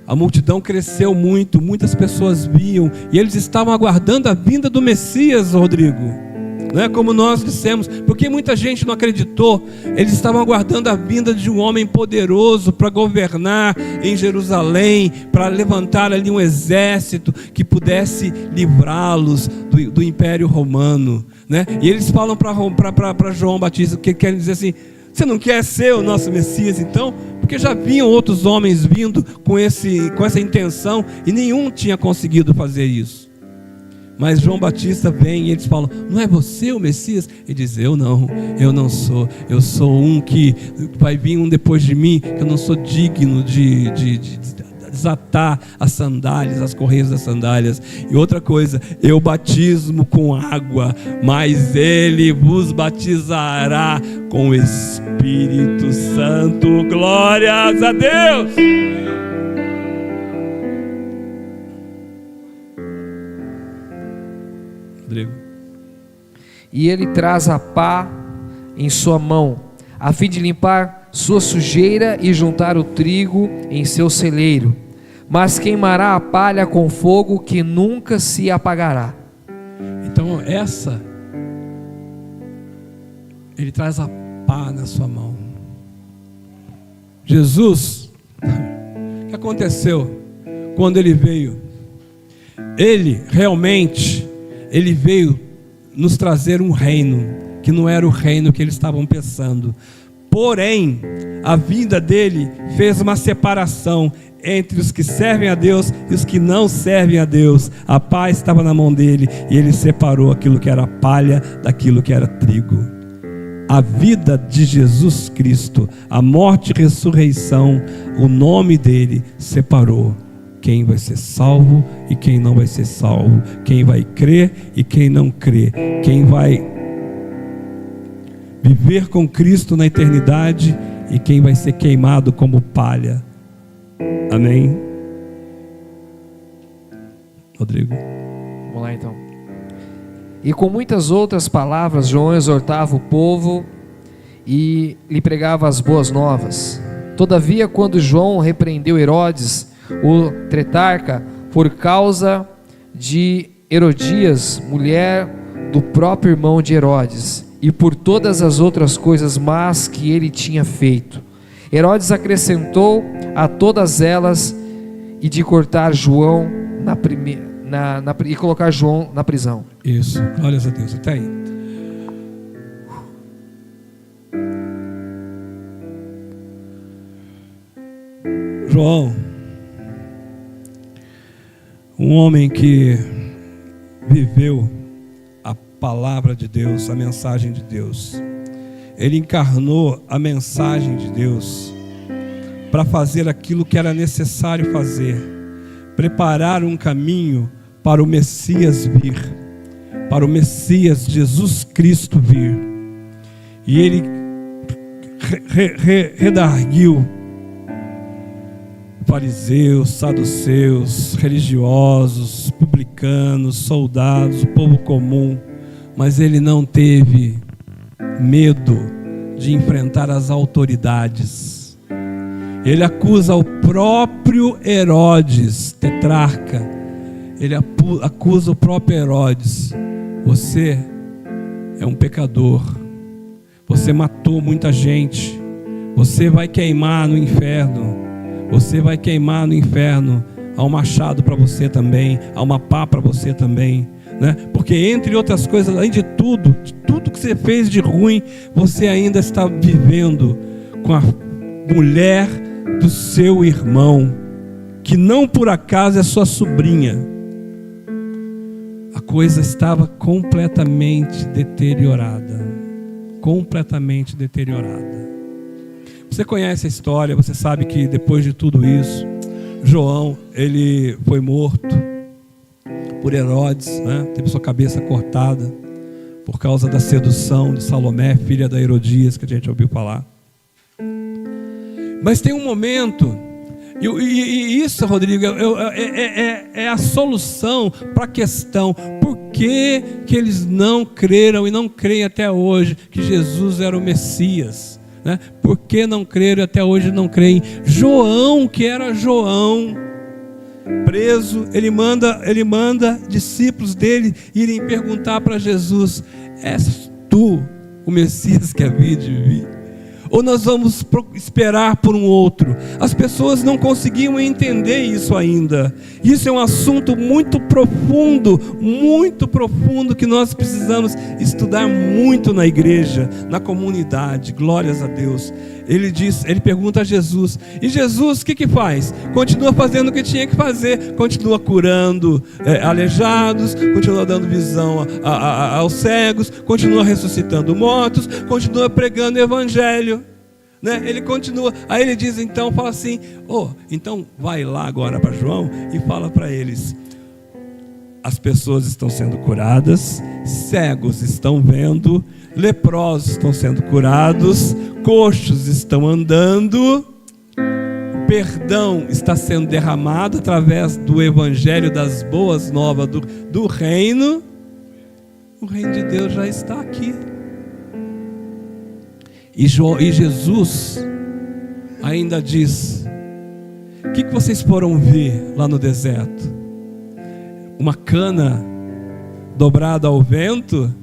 A multidão cresceu muito, muitas pessoas viam, e eles estavam aguardando a vinda do Messias, Rodrigo. Não é como nós dissemos, porque muita gente não acreditou. Eles estavam aguardando a vinda de um homem poderoso para governar em Jerusalém, para levantar ali um exército que pudesse livrá-los do Império Romano, né? E eles falam para João Batista, que querem dizer assim: você não quer ser o nosso Messias então? Porque já vinham outros homens vindo com essa intenção e nenhum tinha conseguido fazer isso. Mas João Batista vem e eles falam: não é você o Messias? Ele diz: eu não sou. Eu sou um que vai vir um depois de mim, que eu não sou digno de desatar as sandálias, as correias das sandálias. E outra coisa: eu batismo com água, mas ele vos batizará com o Espírito Santo. Glórias a Deus! Rodrigo. E ele traz a pá em sua mão, a fim de limpar sua sujeira e juntar o trigo em seu celeiro, mas queimará a palha com fogo que nunca se apagará. Então ele traz a pá na sua mão. Jesus, o que aconteceu quando ele veio? Ele veio nos trazer um reino que não era o reino que eles estavam pensando. Porém, a vinda dele fez uma separação entre os que servem a Deus e os que não servem a Deus. A pá estava na mão dele e ele separou aquilo que era palha daquilo que era trigo. A vida de Jesus Cristo, a morte e ressurreição, o nome dele separou quem vai ser salvo e quem não vai ser salvo, quem vai crer e quem não crê, quem vai viver com Cristo na eternidade e quem vai ser queimado como palha. Amém? Rodrigo. Vamos lá então. E com muitas outras palavras João exortava o povo e lhe pregava as boas novas. Todavia, quando João repreendeu Herodes, o tetrarca, por causa de Herodias, mulher do próprio irmão de Herodes, e por todas as outras coisas más que ele tinha feito, Herodes acrescentou a todas elas e de cortar João e colocar João na prisão. Isso, glórias a Deus. Até aí. João, um homem que viveu a palavra de Deus, a mensagem de Deus. Ele encarnou a mensagem de Deus para fazer aquilo que era necessário fazer, preparar um caminho para o Messias vir, para o Messias Jesus Cristo vir. E ele redarguiu fariseus, saduceus, religiosos, publicanos, soldados, o povo comum, mas ele não teve medo de enfrentar as autoridades. Ele acusa o próprio Herodes, tetrarca. Ele acusa o próprio Herodes. Você é um pecador. Você matou muita gente. Você vai queimar no inferno. Você vai queimar no inferno. Há um machado para você também. Há uma pá para você também, né? Porque entre outras coisas, além de tudo que você fez de ruim, você ainda está vivendo com a mulher do seu irmão, que não por acaso é sua sobrinha. A coisa estava completamente deteriorada. Completamente deteriorada. Você conhece a história, você sabe que depois de tudo isso, João, ele foi morto por Herodes, né? Teve sua cabeça cortada por causa da sedução de Salomé, filha da Herodias, que a gente ouviu falar. Mas tem um momento, e isso, Rodrigo, é a solução para a questão. Por que eles não creram e não creem até hoje que Jesus era o Messias, né? Por que não creram e até hoje não creem? João, que era João, preso, ele manda discípulos dele irem perguntar para Jesus: és tu o Messias que havia de vir? Ou nós vamos esperar por um outro? As pessoas não conseguiam entender isso ainda. Isso é um assunto muito profundo, que nós precisamos estudar muito na igreja, na comunidade. Glórias a Deus. Ele pergunta a Jesus, e Jesus o que faz? Continua fazendo o que tinha que fazer, continua curando aleijados, continua dando visão aos cegos, continua ressuscitando mortos, continua pregando o evangelho, né? Ele continua. Aí ele diz, então, fala assim: então vai lá agora para João e fala para eles: as pessoas estão sendo curadas, cegos estão vendo, leprosos estão sendo curados, coxos estão andando, perdão está sendo derramado através do evangelho das boas novas do reino. O reino de Deus já está aqui. E Jesus ainda diz: o que vocês foram ver lá no deserto? Uma cana dobrada ao vento?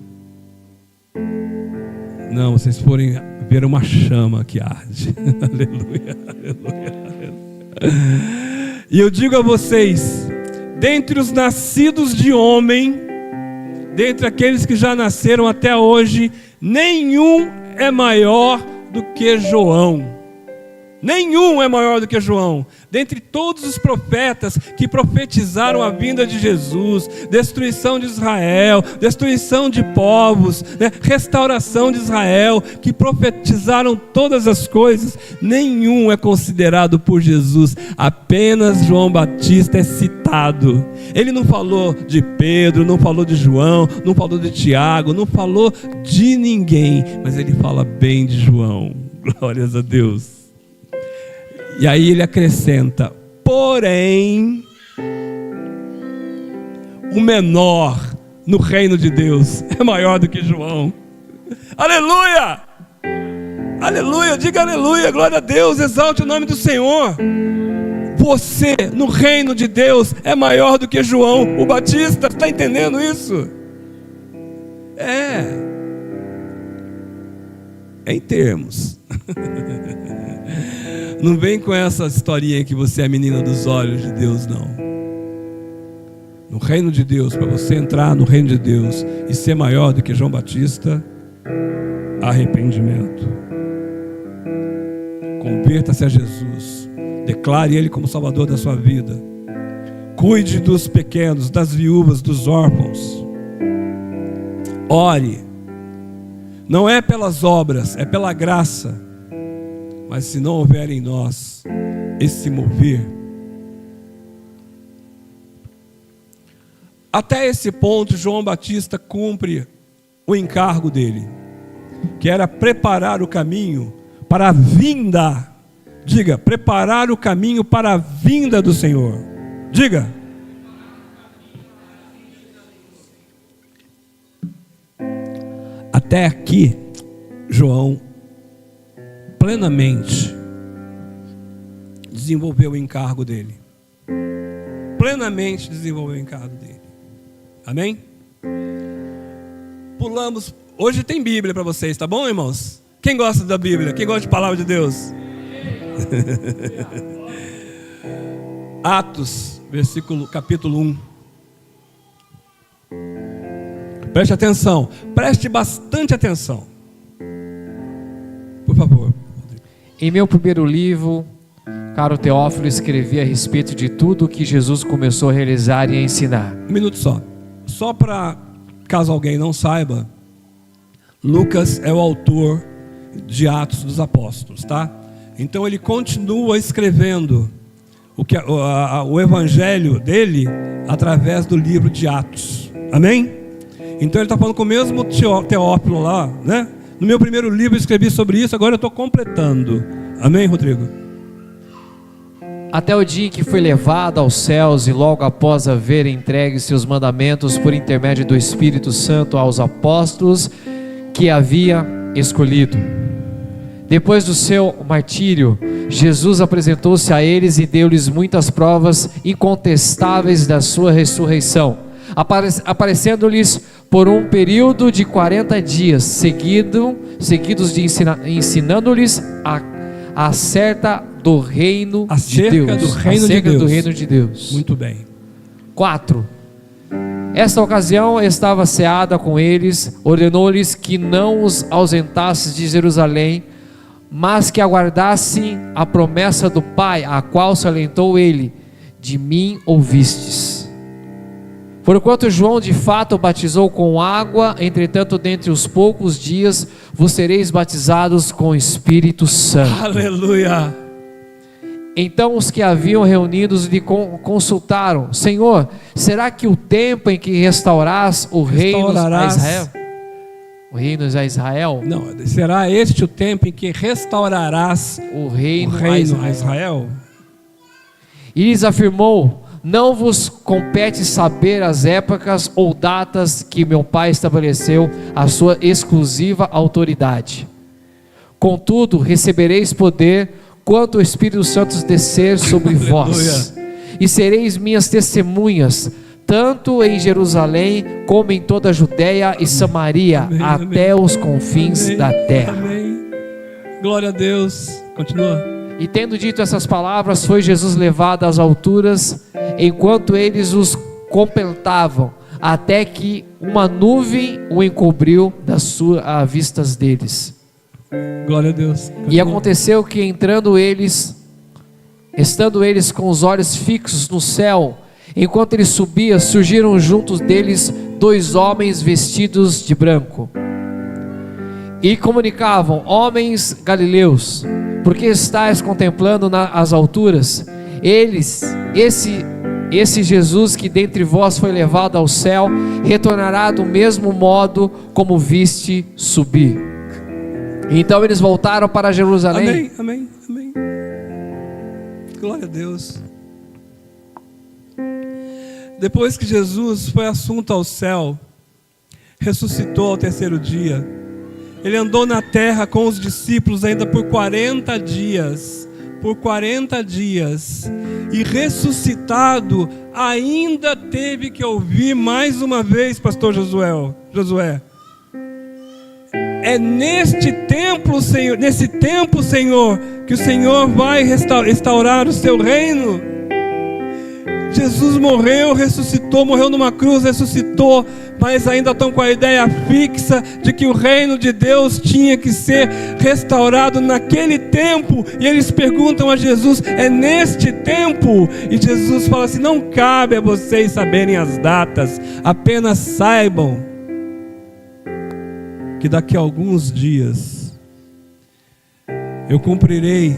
Não, vocês forem ver uma chama que arde. Aleluia, aleluia, aleluia. E eu digo a vocês: dentre os nascidos de homem, dentre aqueles que já nasceram até hoje, nenhum é maior do que João. Nenhum é maior do que João. Dentre todos os profetas que profetizaram a vinda de Jesus, destruição de Israel, destruição de povos, né? Restauração de Israel, que profetizaram todas as coisas, nenhum é considerado por Jesus. Apenas João Batista é citado. Ele não falou de Pedro, não falou de João, não falou de Tiago, não falou de ninguém, mas ele fala bem de João. Glórias a Deus. E aí ele acrescenta: porém, o menor no reino de Deus é maior do que João. Aleluia! Aleluia, diga aleluia, glória a Deus, exalte o nome do Senhor. Você no reino de Deus é maior do que João o Batista. Está entendendo isso? É em termos. Não vem com essa historinha que você é a menina dos olhos de Deus, não. No reino de Deus, para você entrar no reino de Deus e ser maior do que João Batista, arrependimento. Converta-se a Jesus. Declare Ele como Salvador da sua vida. Cuide dos pequenos, das viúvas, dos órfãos. Ore. Não é pelas obras, é pela graça. Mas se não houver em nós esse mover, até esse ponto João Batista cumpre o encargo dele, que era preparar o caminho para a vinda. Diga, preparar o caminho para a vinda do Senhor. Diga. Até aqui, João plenamente desenvolveu o encargo dele. Plenamente desenvolveu o encargo dele. Amém? Pulamos. Hoje tem Bíblia para vocês, tá bom, irmãos? Quem gosta da Bíblia? Quem gosta de palavra de Deus? Atos, capítulo 1. Preste atenção, preste bastante atenção. Por favor. Em meu primeiro livro, caro Teófilo, escrevi a respeito de tudo o que Jesus começou a realizar e a ensinar. Um minuto só. Só para, caso alguém não saiba, Lucas é o autor de Atos dos Apóstolos, tá? Então ele continua escrevendo o evangelho dele através do livro de Atos. Amém? Então ele está falando com o mesmo Teófilo lá, né? No meu primeiro livro eu escrevi sobre isso, agora eu estou completando. Amém, Rodrigo? Até o dia em que foi levado aos céus e logo após haver entregue seus mandamentos por intermédio do Espírito Santo aos apóstolos que havia escolhido. Depois do seu martírio, Jesus apresentou-se a eles e deu-lhes muitas provas incontestáveis da sua ressurreição, aparecendo-lhes por um período de 40 dias, seguidos de ensinando-lhes acerca do reino de Deus. Muito bem. 4. Esta ocasião estava ceada com eles, ordenou-lhes que não os ausentassem de Jerusalém, mas que aguardassem a promessa do Pai, a qual salientou ele: de mim ouvistes. Porquanto João de fato batizou com água, entretanto dentre os poucos dias vos sereis batizados com o Espírito Santo. Aleluia! Então os que haviam reunidos lhe consultaram: Senhor, será que o tempo em que restaurarás o reino a Israel? O reino a Israel? Não, será este o tempo em que restaurarás o reino a Israel? E lhes afirmou: não vos compete saber as épocas ou datas que meu Pai estabeleceu a sua exclusiva autoridade. Contudo, recebereis poder quando o Espírito Santo descer sobre vós, e sereis minhas testemunhas, tanto em Jerusalém como em toda a Judéia e Samaria, até os confins da terra. Amém. Glória a Deus. Continua. E tendo dito essas palavras, foi Jesus levado às alturas, enquanto eles os contemplavam, até que uma nuvem o encobriu das suas vistas deles. Glória a Deus. Continua. E aconteceu que estando eles com os olhos fixos no céu, enquanto ele subia, surgiram juntos deles 2 homens vestidos de branco, e comunicavam: homens galileus, por que estáis contemplando as alturas? Esse Jesus que dentre vós foi levado ao céu, retornará do mesmo modo como viste subir. Então eles voltaram para Jerusalém. Amém. Glória a Deus. Depois que Jesus foi assunto ao céu, ressuscitou ao terceiro dia, ele andou na terra com os discípulos ainda por 40 dias. E ressuscitado, ainda teve que ouvir mais uma vez, pastor Josué. É nesse tempo, Senhor, que o Senhor vai restaurar o seu reino. Jesus morreu, ressuscitou, morreu numa cruz, ressuscitou, mas ainda estão com a ideia fixa de que o reino de Deus tinha que ser restaurado naquele tempo, e eles perguntam a Jesus: é neste tempo? E Jesus fala assim: não cabe a vocês saberem as datas, apenas saibam que daqui a alguns dias eu cumprirei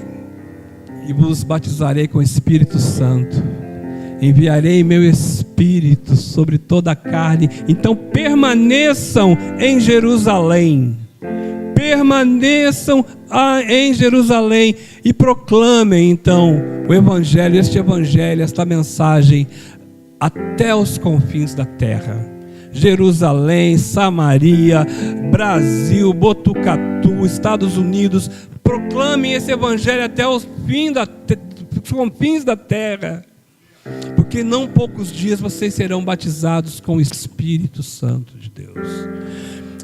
e vos batizarei com o Espírito Santo. Enviarei meu Espírito sobre toda a carne. Então permaneçam em Jerusalém. Permaneçam em Jerusalém e proclamem então o Evangelho, esta mensagem até os confins da terra. Jerusalém, Samaria, Brasil, Botucatu, Estados Unidos. Proclamem esse Evangelho até o fim confins da terra. Porque não poucos dias vocês serão batizados com o Espírito Santo de Deus.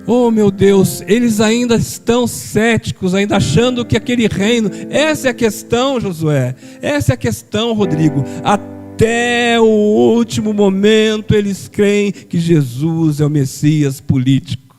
Oh meu Deus, eles ainda estão céticos, ainda achando que aquele reino, essa é a questão, Josué, essa é a questão, Rodrigo. Até o último momento eles creem que Jesus é o Messias político.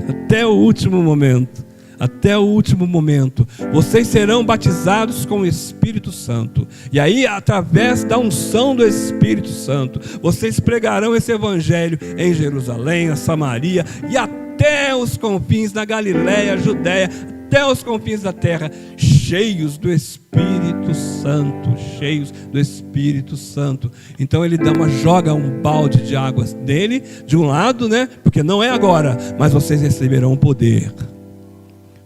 Até o último momento. Até o último momento, vocês serão batizados com o Espírito Santo, e aí através da unção do Espírito Santo, vocês pregarão esse evangelho em Jerusalém, a Samaria, e até os confins da Galileia, Judéia, até os confins da terra, cheios do Espírito Santo, cheios do Espírito Santo. Então ele joga um balde de águas nele, de um lado, né? Porque não é agora, mas vocês receberão o poder.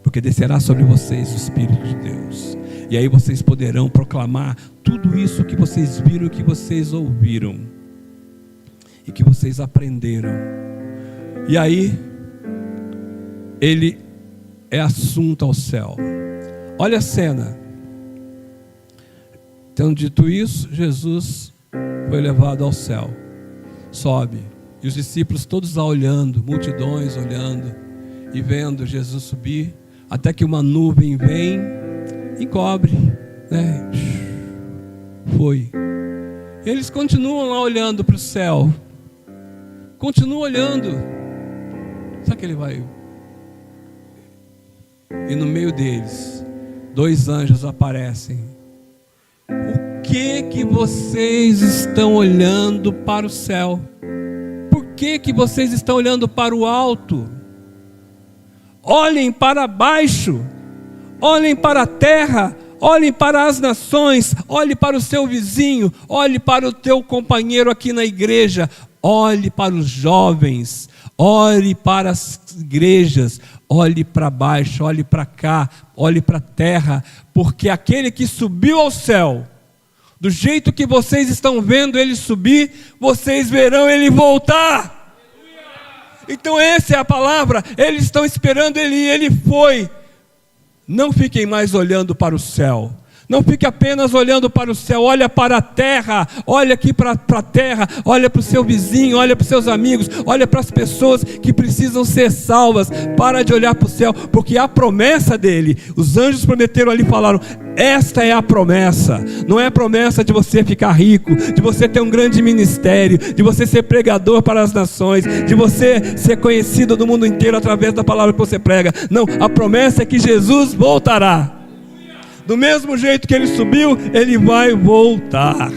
Porque descerá sobre vocês o Espírito de Deus. E aí vocês poderão proclamar tudo isso que vocês viram, que vocês ouviram e que vocês aprenderam. E aí ele é assunto ao céu. Olha a cena. Tendo dito isso, Jesus foi levado ao céu. Sobe. E os discípulos todos lá olhando, multidões olhando e vendo Jesus subir. Até que uma nuvem vem e cobre, né? Foi. Eles continuam lá olhando para o céu. Continuam olhando. Sabe que ele vai? E no meio deles, 2 anjos aparecem. O que vocês estão olhando para o céu? Por que vocês estão olhando para o alto? Olhem para baixo, olhem para a terra, olhem para as nações, olhe para o seu vizinho, olhe para o teu companheiro aqui na igreja, olhe para os jovens, olhe para as igrejas, olhe para baixo, olhe para cá, olhe para a terra, porque aquele que subiu ao céu, do jeito que vocês estão vendo ele subir, vocês verão ele voltar. Então essa é a palavra, eles estão esperando ele e ele foi. Não fiquem mais olhando para o céu. Não fique apenas olhando para o céu, olha para a terra, olha aqui para a terra, olha para o seu vizinho, olha para os seus amigos, olha para as pessoas que precisam ser salvas. Para de olhar para o céu, porque a promessa dele, os anjos prometeram ali, falaram, esta é a promessa. Não é a promessa de você ficar rico, de você ter um grande ministério, de você ser pregador para as nações, de você ser conhecido no mundo inteiro através da palavra que você prega. Não, a promessa é que Jesus voltará. Do mesmo jeito que ele subiu, ele vai voltar.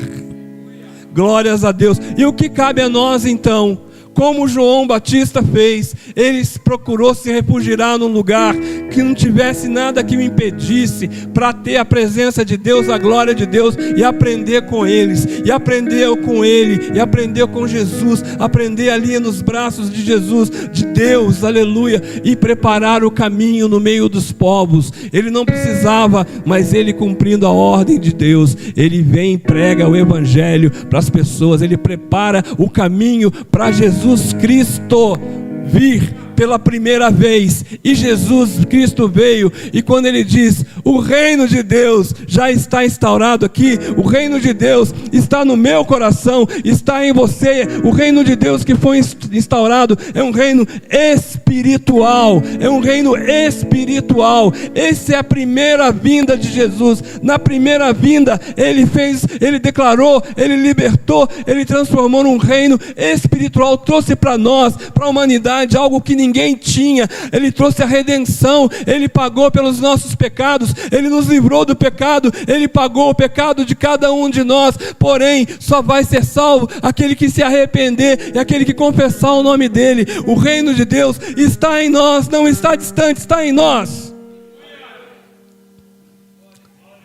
Glórias a Deus. E o que cabe a nós então? Como João Batista fez, ele procurou se refugiar num lugar que não tivesse nada que o impedisse, para ter a presença de Deus, a glória de Deus, e aprender com eles, e aprendeu com ele, e aprendeu com Jesus, aprender ali nos braços de Jesus, de Deus, aleluia, e preparar o caminho no meio dos povos. Ele não precisava, mas ele, cumprindo a ordem de Deus, ele vem e prega o evangelho para as pessoas, ele prepara o caminho para Jesus Cristo vir pela primeira vez. E Jesus Cristo veio, e quando ele diz, o reino de Deus já está instaurado aqui, o reino de Deus está no meu coração, está em você. O reino de Deus que foi instaurado é um reino espiritual, é um reino espiritual. Essa é a primeira vinda de Jesus. Na primeira vinda ele declarou, ele libertou, ele transformou num reino espiritual, trouxe para nós, para a humanidade, algo que ninguém tinha. Ele trouxe a redenção, ele pagou pelos nossos pecados, ele nos livrou do pecado, ele pagou o pecado de cada um de nós. Porém, só vai ser salvo aquele que se arrepender e aquele que confessar o nome dele. O reino de Deus está em nós, não está distante, está em nós.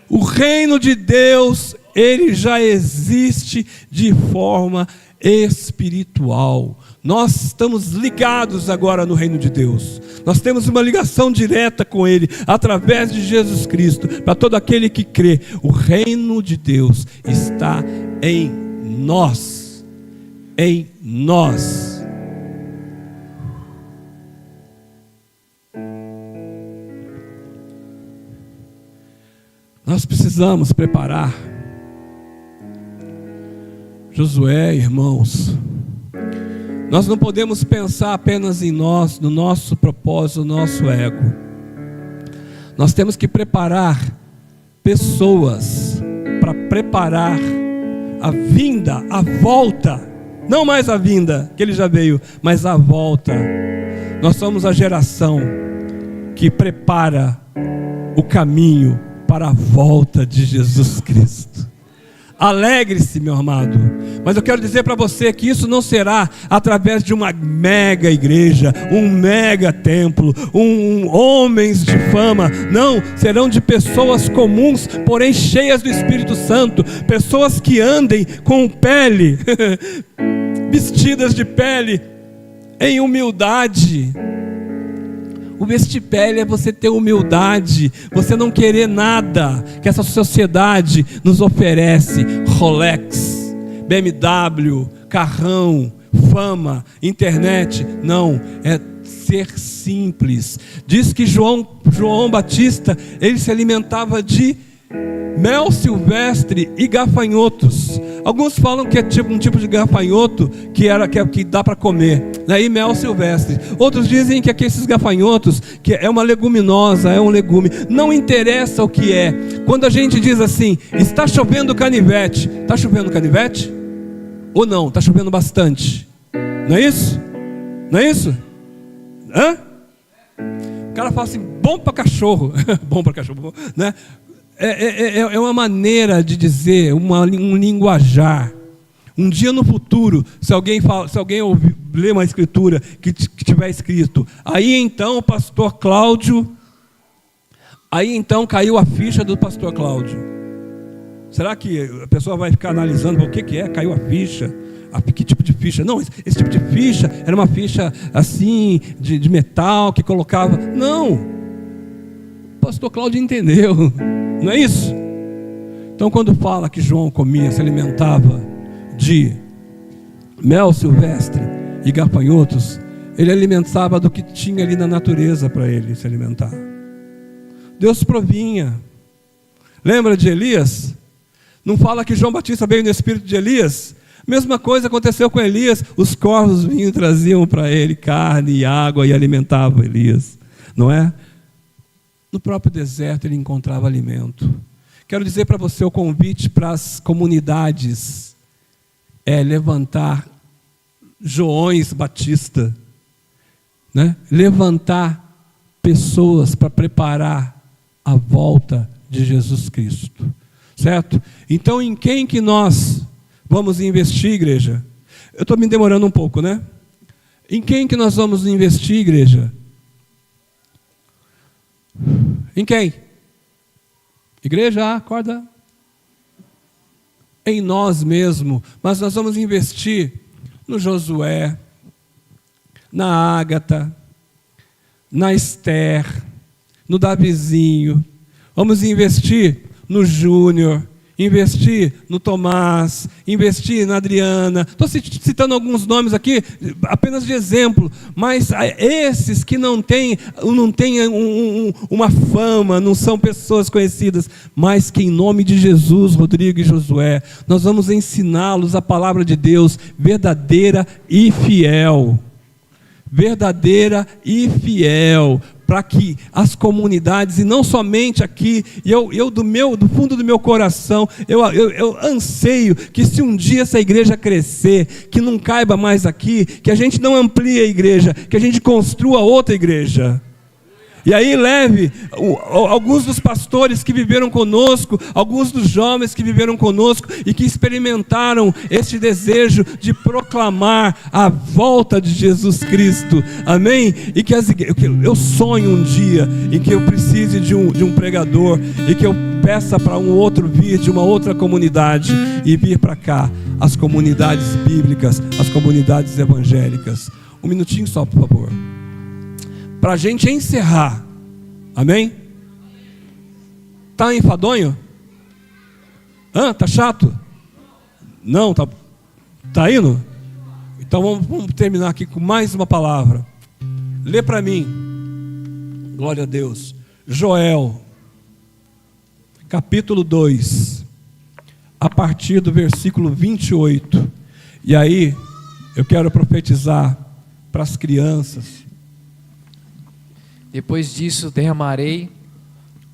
O reino de Deus, ele já existe de forma espiritual. Nós estamos ligados agora no reino de Deus. Nós temos uma ligação direta com ele, através de Jesus Cristo. Para todo aquele que crê, o reino de Deus está em nós. Em nós. Nós precisamos preparar Josué, irmãos, nós não podemos pensar apenas em nós, no nosso propósito, no nosso ego. Nós temos que preparar pessoas para preparar a vinda, a volta, não mais a vinda, que ele já veio, mas a volta. Nós somos a geração que prepara o caminho para a volta de Jesus Cristo. Alegre-se, meu amado, mas eu quero dizer para você que isso não será através de uma mega igreja, um mega templo, homens de fama. Não, serão de pessoas comuns, porém cheias do Espírito Santo, pessoas que andem com pele, vestidas de pele, em humildade. O vestir pele é você ter humildade, você não querer nada que essa sociedade nos oferece. Rolex, BMW, carrão, fama, internet. Não, é ser simples. Diz que João Batista, ele se alimentava de mel silvestre e gafanhotos. Alguns falam que é um tipo de gafanhoto que dá para comer, né? E mel silvestre. Outros dizem que esses gafanhotos, que é uma leguminosa, é um legume. Não interessa o que é. Quando a gente diz assim, está chovendo canivete, está chovendo canivete? Ou não? Está chovendo bastante? Não é isso? Não é isso? Hã? O cara fala assim, bom para cachorro. Bom para cachorro, né? É uma maneira de dizer, um linguajar. Um dia no futuro, se alguém ler uma escritura que tiver escrito, aí então o pastor Cláudio, aí então caiu a ficha do pastor Cláudio. Será que a pessoa vai ficar analisando o que é? Caiu a ficha? Que tipo de ficha? Não, esse tipo de ficha era uma ficha assim, de metal que colocava. Não, o pastor Cláudio entendeu. Não é isso? Então quando fala que João comia, se alimentava de mel silvestre e gafanhotos, ele alimentava do que tinha ali na natureza para ele se alimentar. Deus provinha. Lembra de Elias? Não fala que João Batista veio no espírito de Elias? Mesma coisa aconteceu com Elias. Os corvos vinham e traziam para ele carne e água e alimentavam Elias, não é? No próprio deserto ele encontrava alimento. Quero dizer para você, o convite para as comunidades é levantar Joões Batista, né? Levantar pessoas para preparar a volta de Jesus Cristo, certo? Então em quem que nós vamos investir, igreja? Eu estou me demorando um pouco, né? Em quem que nós vamos investir, igreja? Em quem? Igreja, acorda. Em nós mesmos. Mas nós vamos investir no Josué, na Ágata, na Esther, no Davizinho. Vamos investir no Júnior, investir no Tomás, investir na Adriana. Estou citando alguns nomes aqui, apenas de exemplo, mas esses que não têm uma fama, não são pessoas conhecidas, mas que em nome de Jesus, Rodrigo e Josué, nós vamos ensiná-los a palavra de Deus verdadeira e fiel. Verdadeira e fiel, para que as comunidades, e não somente aqui, eu do fundo do meu coração, eu anseio que se um dia essa igreja crescer, que não caiba mais aqui, que a gente não amplie a igreja, que a gente construa outra igreja. E aí leve alguns dos pastores que viveram conosco, alguns dos jovens que viveram conosco e que experimentaram este desejo de proclamar a volta de Jesus Cristo, amém? E que eu sonho um dia em que eu precise de um pregador e que eu peça para um outro vir de uma outra comunidade e vir para cá, as comunidades bíblicas, as comunidades evangélicas. Um minutinho só, por favor. Para a gente encerrar, amém? Tá enfadonho? Tá chato? Não, tá indo? Então vamos terminar aqui com mais uma palavra. Lê para mim, glória a Deus, Joel, capítulo 2, a partir do versículo 28. E aí, eu quero profetizar para as crianças. Depois disso derramarei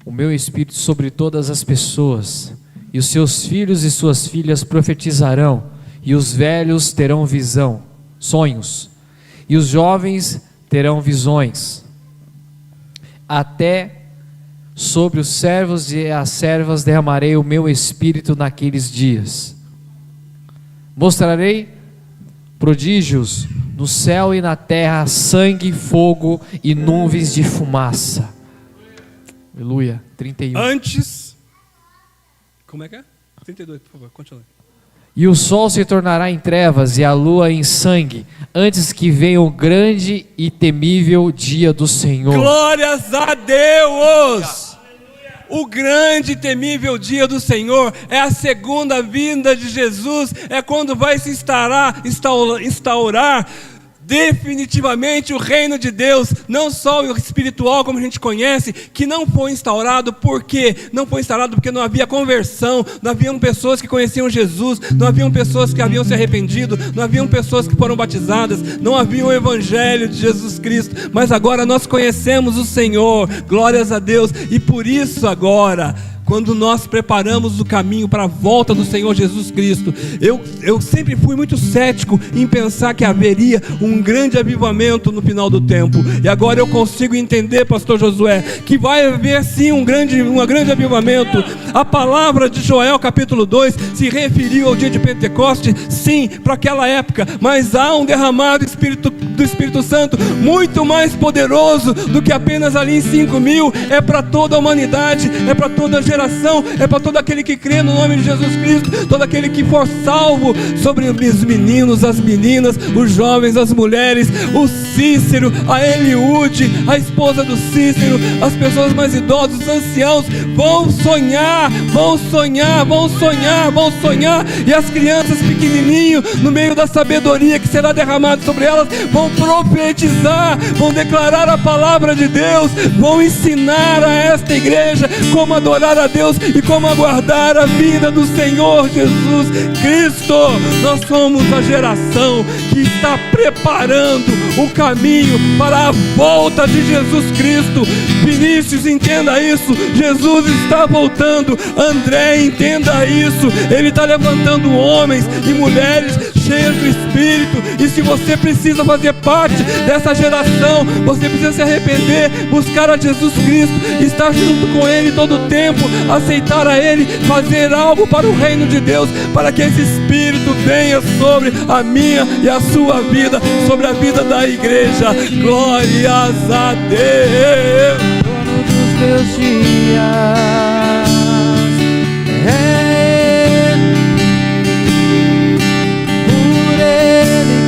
o meu espírito sobre todas as pessoas, e os seus filhos e suas filhas profetizarão, e os velhos terão sonhos, e os jovens terão visões. Até sobre os servos e as servas derramarei o meu espírito naqueles dias. Mostrarei prodígios no céu e na terra, sangue, fogo e nuvens de fumaça. Aleluia. 31. Antes, como é que é? 32, por favor, continue. E o sol se tornará em trevas e a lua em sangue, antes que venha o grande e temível dia do Senhor. Glórias a Deus! O grande e temível dia do Senhor é a segunda vinda de Jesus, é quando vai se instaurar definitivamente o reino de Deus, não só o espiritual como a gente conhece, que não foi instaurado. Por quê? Não foi instaurado porque não havia conversão, não haviam pessoas que conheciam Jesus, não haviam pessoas que haviam se arrependido, não haviam pessoas que foram batizadas, não havia o evangelho de Jesus Cristo, mas agora nós conhecemos o Senhor, glórias a Deus, e por isso agora, quando nós preparamos o caminho para a volta do Senhor Jesus Cristo, eu sempre fui muito cético em pensar que haveria um grande avivamento no final do tempo, e agora eu consigo entender, pastor Josué, que vai haver sim um grande avivamento. A palavra de Joel capítulo 2 se referiu ao dia de Pentecoste, sim, para aquela época, mas há um derramado do Espírito Santo muito mais poderoso do que apenas ali em 5.000, é para toda a humanidade, é para toda a geração, é para todo aquele que crê no nome de Jesus Cristo, todo aquele que for salvo, sobre os meninos, as meninas, os jovens, as mulheres, o Cícero, a Eliude, a esposa do Cícero, as pessoas mais idosas, os anciãos, vão sonhar, e as crianças pequenininhos, no meio da sabedoria que será derramada sobre elas, vão profetizar, vão declarar a palavra de Deus, vão ensinar a esta igreja como adorar a Deus e como aguardar a vida do Senhor Jesus Cristo. Nós somos a geração que está preparando o caminho para a volta de Jesus Cristo. Vinícius, entenda isso, Jesus está voltando. André, entenda isso, Ele está levantando homens e mulheres cheios do Espírito, e se você precisa fazer parte dessa geração, você precisa se arrepender, buscar a Jesus Cristo, estar junto com Ele todo o tempo, aceitar a Ele, fazer algo para o reino de Deus, para que esse Espírito venha sobre a minha e a sua vida, sobre a vida da igreja. Glórias a Deus. Dono dos meus dias,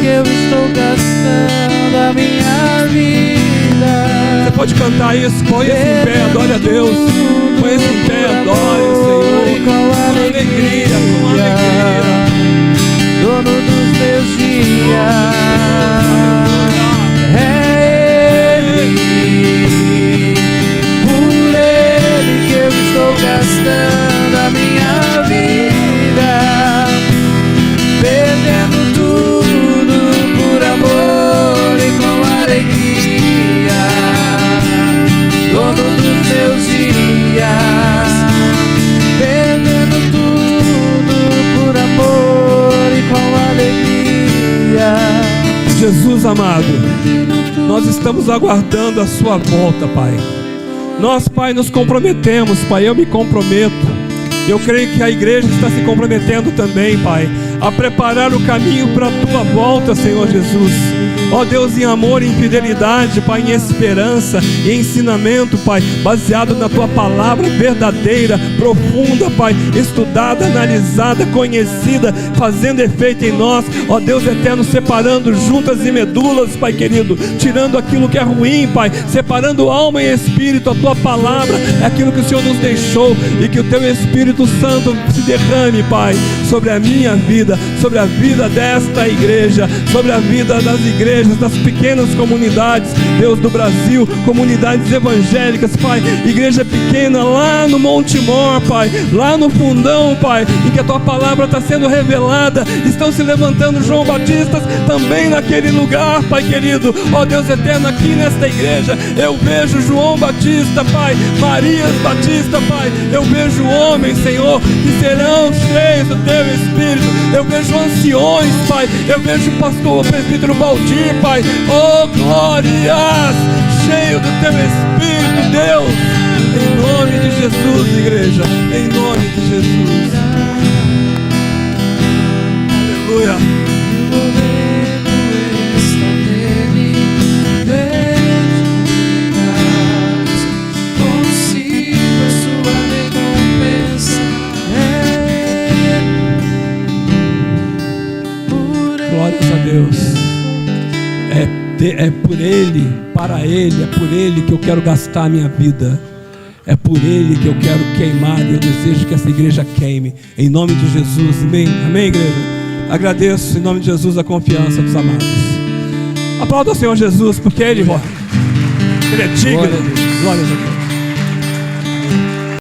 eu estou gastando a minha vida. Você pode cantar isso, põe-se em pé, adore a Deus. Põe-se em pé, adore o Senhor. Com alegria, com alegria. Dono dos meus dias, é Ele. Por Ele que eu estou gastando a minha vida, perdendo tudo por amor e com alegria. Dono dos meus dias, perdendo tudo por amor e com alegria. Jesus amado, nós estamos aguardando a sua volta, Pai. Nós, Pai, nos comprometemos, Pai, eu me comprometo. Eu creio que a igreja está se comprometendo também, Pai, a preparar o caminho para a tua volta, Senhor Jesus. Ó Deus, em amor e em fidelidade, Pai, em esperança e ensinamento, Pai, baseado na tua palavra verdadeira, profunda, Pai, estudada, analisada, conhecida, fazendo efeito em nós. Ó Deus eterno, separando juntas e medulas, Pai querido, tirando aquilo que é ruim, Pai, separando alma e espírito. A tua palavra é aquilo que o Senhor nos deixou, e que o teu Espírito Santo se derrame, Pai, sobre a minha vida, sobre a vida desta igreja, sobre a vida das igrejas, das pequenas comunidades, Deus, do Brasil, comunidades evangélicas, Pai, igreja pequena lá no Monte Mor, Pai, lá no fundão, Pai, em que a Tua palavra está sendo revelada, estão se levantando João Batistas também naquele lugar, Pai querido, ó Deus eterno, aqui nesta igreja, eu vejo João Batista, Pai, Marias Batista, Pai, eu vejo homens, Senhor, que serão cheios do Teu Espírito, eu vejo anciões, Pai, eu vejo o pastor, o presbítero Baldir, Pai, oh glórias, cheio do Teu Espírito, Deus, em nome de Jesus, igreja, em nome de Jesus, aleluia. Glórias a Deus. É por Ele, para Ele, é por Ele que eu quero gastar a minha vida. É por Ele que eu quero queimar. E eu desejo que essa igreja queime. Em nome de Jesus, amém? Amém, igreja? Agradeço em nome de Jesus a confiança dos amados. Aplauda o Senhor Jesus, porque Ele é digno. Glórias a Deus.